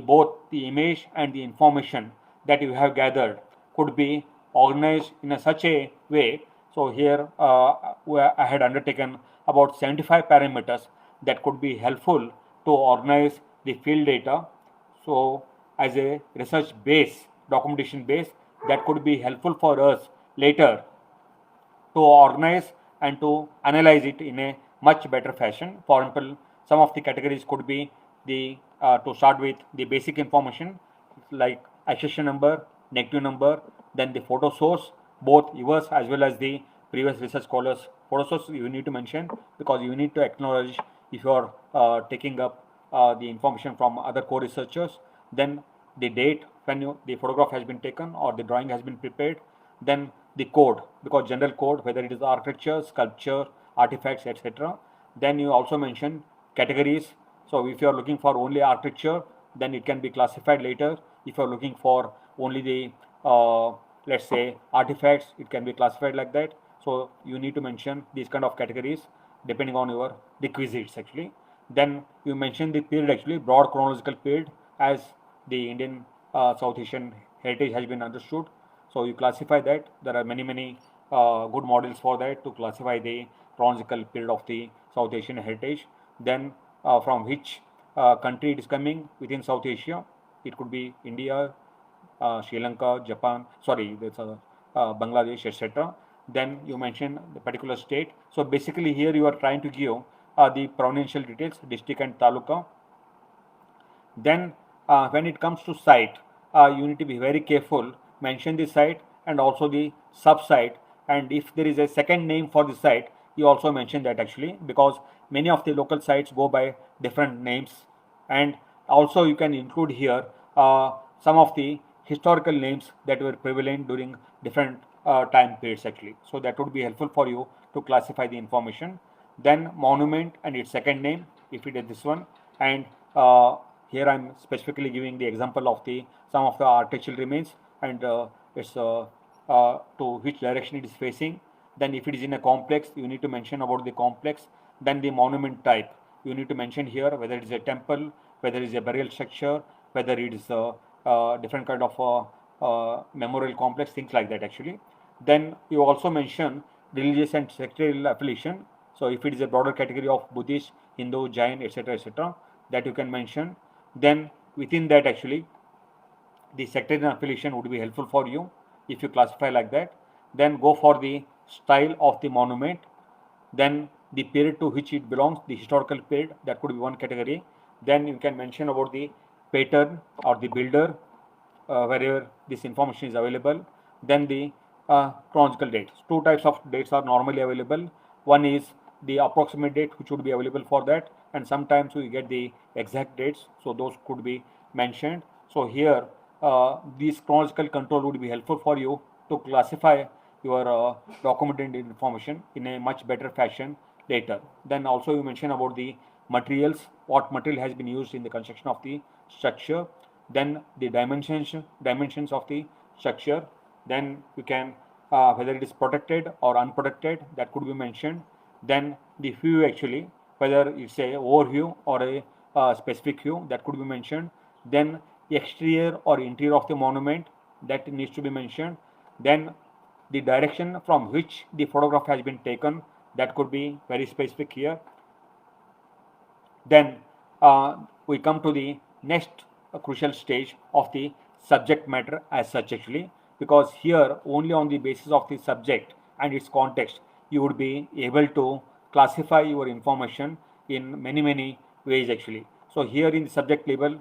both the image and the information that you have gathered could be organized in such a way. So here I had undertaken about 75 parameters that could be helpful to organize the field data. So as a research base, documentation base, that could be helpful for us later to organize and to analyze it in a much better fashion. For example, some of the categories could be the to start with the basic information like accession number, negative number, then the photo source, both yours as well as the previous research scholars. Photo source you need to mention because you need to acknowledge if you are taking up the information from other co-researchers. Then the date when the photograph has been taken or the drawing has been prepared. Then the code, because general code, whether it is architecture, sculpture, artifacts, etc. Then you also mention categories. So if you are looking for only architecture, then it can be classified later. If you are looking for only the let's say artifacts, it can be classified like that. So you need to mention these kind of categories depending on your requisites actually. Then you mention the period, actually broad chronological period, as the Indian South Asian heritage has been understood. So you classify that. There are many good models for that to classify the chronological period of the South Asian heritage. Then from which country it is coming within South Asia. It could be India, Sri Lanka, Japan, sorry, there's Bangladesh, etc. Then you mention the particular state. So basically here you are trying to give the provincial details, district and taluka. Then when it comes to site, you need to be very careful, mention the site and also the sub-site, and if there is a second name for the site, you also mention that actually, because many of the local sites go by different names. And also you can include here some of the historical names that were prevalent during different time periods actually. So that would be helpful for you to classify the information. Then monument and its second name, if it is this one. And here I am specifically giving the example of the some of the architectural remains and its to which direction it is facing. Then if it is in a complex, you need to mention about the complex. Then the monument type, you need to mention here whether it is a temple, whether it is a burial structure, whether it is a different kind of memorial complex, things like that actually. Then you also mention religious and sectarial affiliation. So if it is a broader category of Buddhist, Hindu, Jain, etc., that you can mention. Then within that actually, the sectarian affiliation would be helpful for you if you classify like that. Then go for the style of the monument, then the period to which it belongs, the historical period, that could be one category. Then you can mention about the pattern or the builder, wherever this information is available. Then the chronological dates. Two types of dates are normally available. One is the approximate date which would be available for that, and sometimes we get the exact dates, so those could be mentioned. So here this chronological control would be helpful for you to classify your documented information in a much better fashion later. Then also you mention about the materials, what material has been used in the construction of the structure, then the dimensions of the structure. Then you can whether it is protected or unprotected, that could be mentioned. Then the view actually, whether it's a overview or a specific view, that could be mentioned. Then exterior or interior of the monument, that needs to be mentioned. Then the direction from which the photograph has been taken, that could be very specific here. Then we come to the next crucial stage of the subject matter as such actually, because here only on the basis of the subject and its context you would be able to classify your information in many ways actually. So here in the subject label,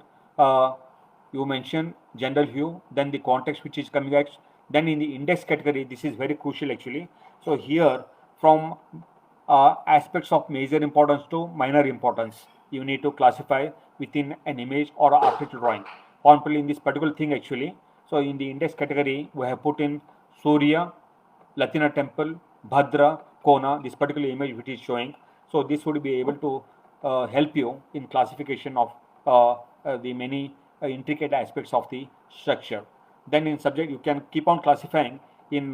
you mention general view, then the context which is coming at. Then in the index category, this is very crucial actually. So here from aspects of major importance to minor importance, you need to classify within an image or architectural drawing. For example, in this particular thing actually, so in the index category, we have put in Surya, Latina temple, Bhadra, Kona, this particular image which is showing. So this would be able to help you in classification of the many intricate aspects of the structure. Then in subject, you can keep on classifying in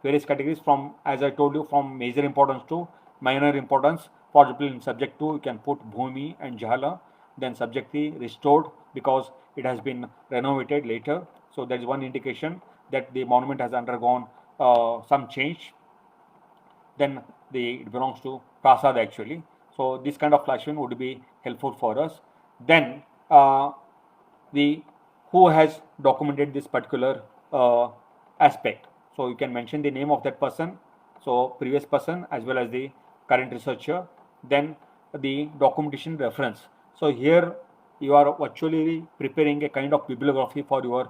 various categories from, as I told you, from major importance to minor importance. For example, in subject 2, you can put Bhumi and Jhala. Then subject 3, restored, because it has been renovated later. So that is one indication that the monument has undergone some change. Then it belongs to Prasad actually. So this kind of classification would be helpful for us. Then the who has documented this particular aspect. So you can mention the name of that person, so previous person as well as the current researcher. Then the documentation reference. So here you are actually preparing a kind of bibliography for your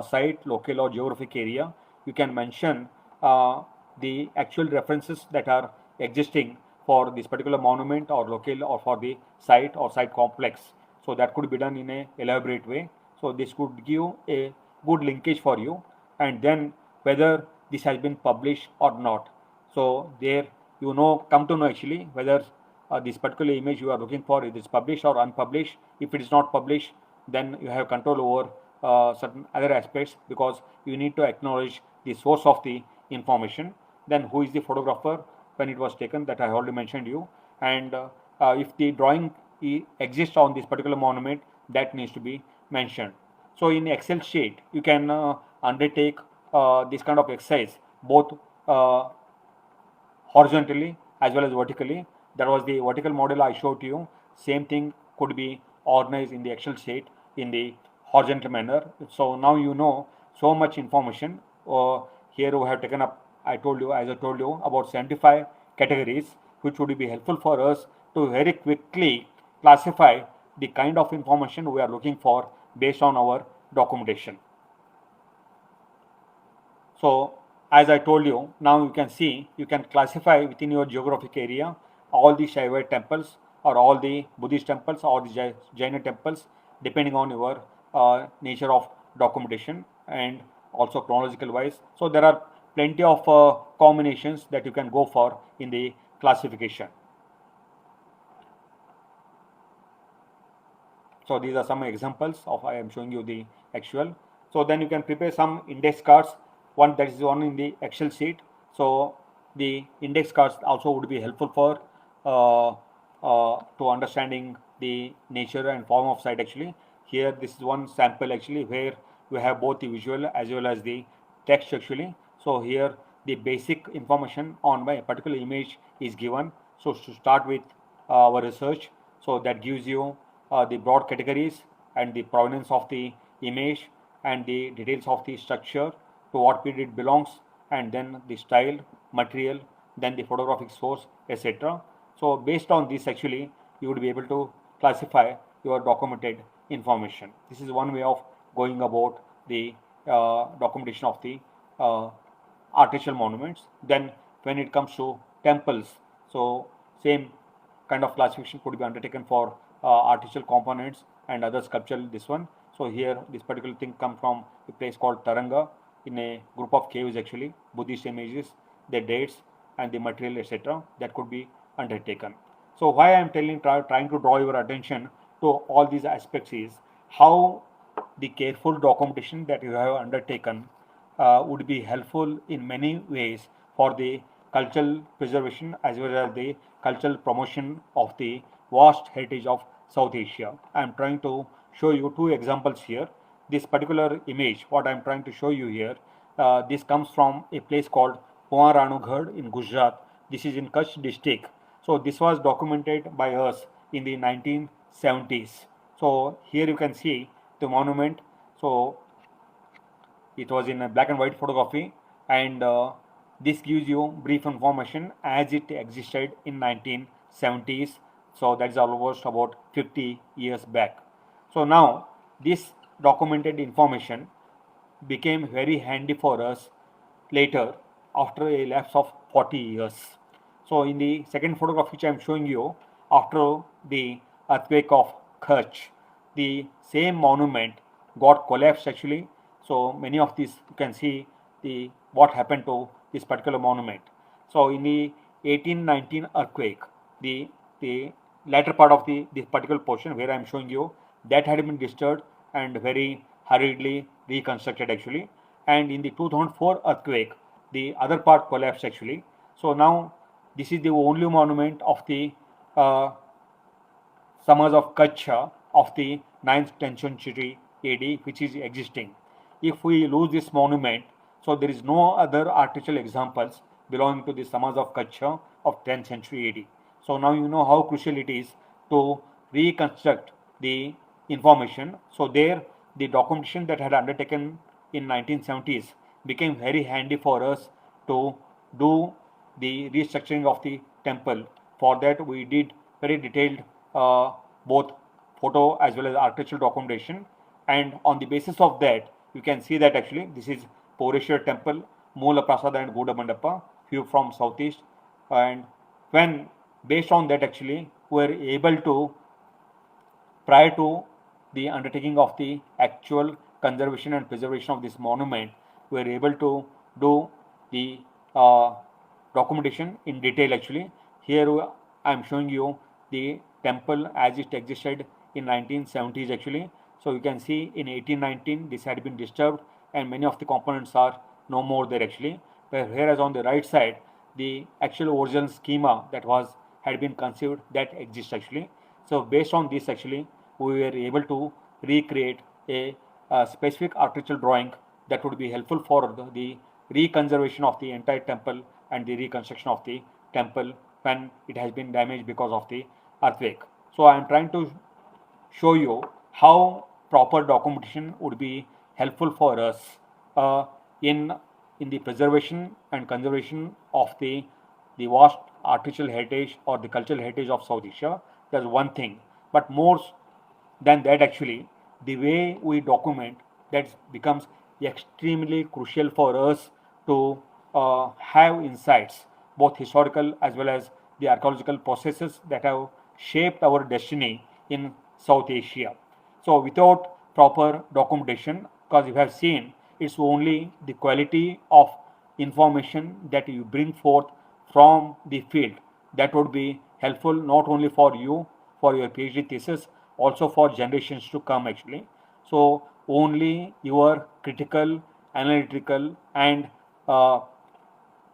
site, local or geographic area. You can mention the actual references that are existing for this particular monument or local or for the site or site complex. So that could be done in a elaborate way. So this could give a good linkage for you, and then whether this has been published or not. So there you come to know actually whether this particular image you are looking for, it is published or unpublished. If it is not published, then you have control over certain other aspects, because you need to acknowledge the source of the information. Then who is the photographer, when it was taken, that I already mentioned you, and if the drawing exists on this particular monument, that needs to be mentioned. So in Excel sheet, you can undertake this kind of exercise both horizontally as well as vertically. That was the vertical model I showed to you. Same thing could be organized in the Excel sheet in the horizontal manner. So now you know so much information. Here we have taken up, as I told you, about 75 categories, which would be helpful for us to very quickly classify the kind of information we are looking for based on our documentation. So as I told you, now you can see, you can classify within your geographic area all the Shaiva temples or all the Buddhist temples or the Jaina temples, depending on your nature of documentation and also chronological wise. So there are plenty of combinations that you can go for in the classification. So these are some examples of, I am showing you the actual. So then you can prepare some index cards that is one in the Excel sheet. So the index cards also would be helpful for to understanding the nature and form of site actually. Here this is one sample actually where we have both the visual as well as the text actually. So here the basic information on my particular image is given. So to start with our research, so that gives you the broad categories and the provenance of the image and the details of the structure, to what period it belongs, and then the style, material, then the photographic source, etc. So based on this actually you would be able to classify your documented information. This is one way of going about the documentation of the artificial monuments. Then when it comes to temples, so same kind of classification could be undertaken for artificial components and other sculptural this one. So here this particular thing come from a place called Taranga in a group of caves actually, Buddhist images, their dates and the material etc. that could be undertaken. So why I am trying to draw your attention to all these aspects is how the careful documentation that you have undertaken would be helpful in many ways for the cultural preservation as well as the cultural promotion of the vast heritage of South Asia. I am trying to show you two examples here. This particular image, what I am trying to show you here, this comes from a place called Poharanu in Gujarat. This is in Kutch district. So this was documented by us in the 1970s. So here you can see the monument. So it was in a black and white photography, and this gives you brief information as it existed in 1970s. So that is almost about 50 years back. So now this documented information became very handy for us later after a lapse of 40 years. So in the second photograph which I am showing you, after the earthquake of Kutch, the same monument got collapsed actually. So many of these you can see the what happened to this particular monument. So in the 1819 earthquake, the latter part of this particular portion where I am showing you, that had been disturbed and very hurriedly reconstructed actually. And in the 2004 earthquake, the other part collapsed actually. So now this is the only monument of the Samaj of Kutch of the 9th-10th century AD which is existing. If we lose this monument, so there is no other artificial examples belonging to the Samaj of Kutch of 10th century AD. So now you know how crucial it is to reconstruct the information. So there the documentation that had undertaken in 1970s became very handy for us to do the restructuring of the temple. For that we did very detailed both photo as well as architectural documentation, and on the basis of that you can see that actually this is Poreshwar temple, Moola Prasada and Guda Mandapa, few from southeast, and when based on that actually we were able to, prior to the undertaking of the actual conservation and preservation of this monument, we were able to do the documentation in detail actually. Here I am showing you the temple as it existed in 1970s actually. So you can see in 1819 this had been disturbed and many of the components are no more there actually. Whereas on the right side the actual original schema that had been conceived that exists actually. So based on this actually we were able to recreate a specific architectural drawing that would be helpful for the reconservation of the entire temple and the reconstruction of the temple when it has been damaged because of the earthquake. So I am trying to show you how proper documentation would be helpful for us in the preservation and conservation of the vast artificial heritage or the cultural heritage of South Asia. That's one thing, but more than that actually the way we document, that becomes extremely crucial for us to have insights, both historical as well as the archaeological processes that have shaped our destiny in South Asia. So without proper documentation, because you have seen it's only the quality of information that you bring forth from the field that would be helpful not only for you for your PhD thesis, also for generations to come actually. So only your critical analytical, and uh,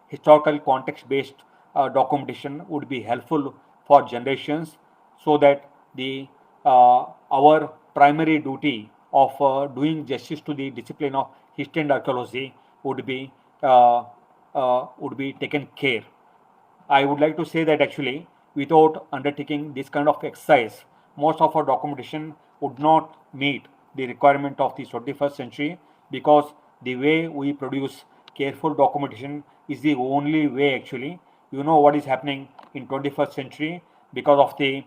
historical context based documentation would be helpful for generations, so that the our primary duty of doing justice to the discipline of history and archaeology uh, would be taken care. I would like to say that actually, without undertaking this kind of exercise, most of our documentation would not meet the requirement of the 21st century, because the way we produce careful documentation is the only way actually. You know what is happening in 21st century because of the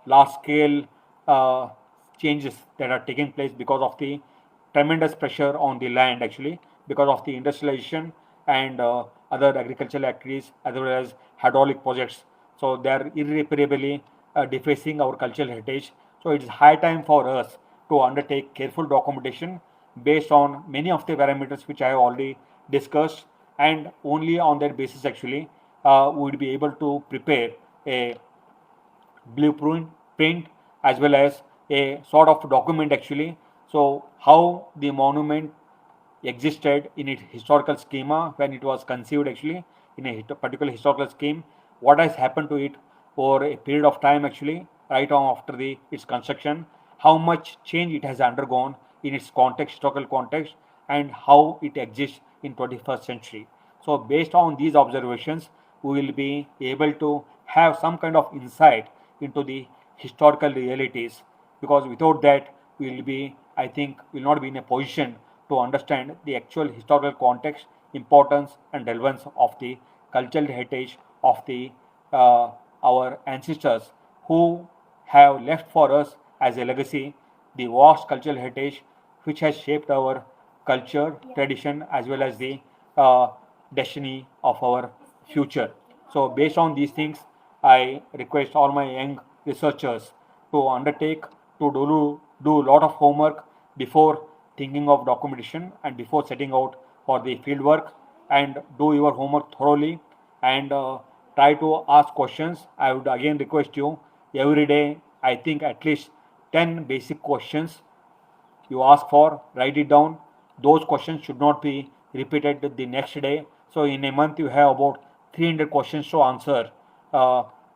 large scale changes that are taking place because of the tremendous pressure on the land actually, because of the industrialization and other agricultural activities as well as hydraulic projects. So they are irreparably defacing our cultural heritage. So it is high time for us to undertake careful documentation based on many of the parameters which I have already discussed, and only on that basis actually we would be able to prepare a blueprint print as well as a sort of document actually. So how the monument existed in its historical schema when it was conceived actually in a particular historical scheme, what has happened to it over a period of time actually right on after the its construction, how much change it has undergone in its context, historical context, and how it exists in 21st century. So based on these observations, we will be able to have some kind of insight into the historical realities, because without that we will be, I think, will not be in a position to understand the actual historical context, importance, and relevance of the cultural heritage of the our ancestors who have left for us as a legacy the vast cultural heritage which has shaped our culture, tradition, as well as the uh, destiny of our future. So, based on these things, I request all my young researchers to undertake to do a lot of homework before thinking of documentation and before setting out for the field work, and do your homework thoroughly, and try to ask questions. I would again request you every day, I think at least 10 basic questions you ask for, write it down. Those questions should not be repeated the next day. So in a month you have about 300 questions to answer.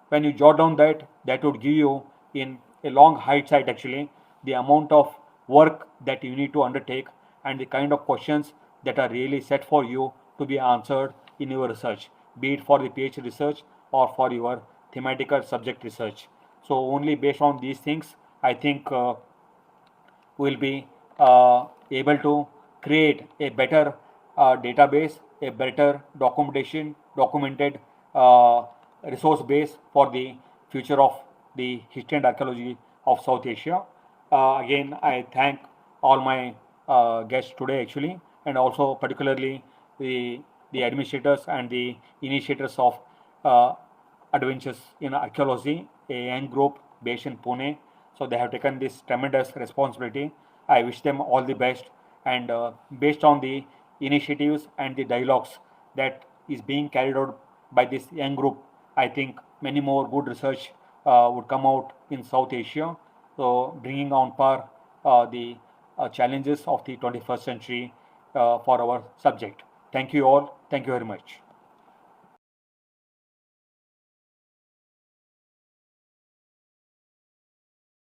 When you jot down that, that would give you in a long hindsight actually the amount of work that you need to undertake and the kind of questions that are really set for you to be answered in your research, be it for the PhD research or for your thematical subject research. So only based on these things, I think will be able to create a better database, a better documented uh, resource base for the future of the history and archaeology of South Asia. Again, I thank all my guests today actually, and also particularly the administrators and the initiators of uh, Adventures in Archaeology, a young group based in Pune. So they have taken this tremendous responsibility. I wish them all the best. And based on the initiatives and the dialogues that is being carried out by this young group, I think many more good research would come out in South Asia. So bringing on par the challenges of the 21st century for our subject. Thank you all. Thank you very much.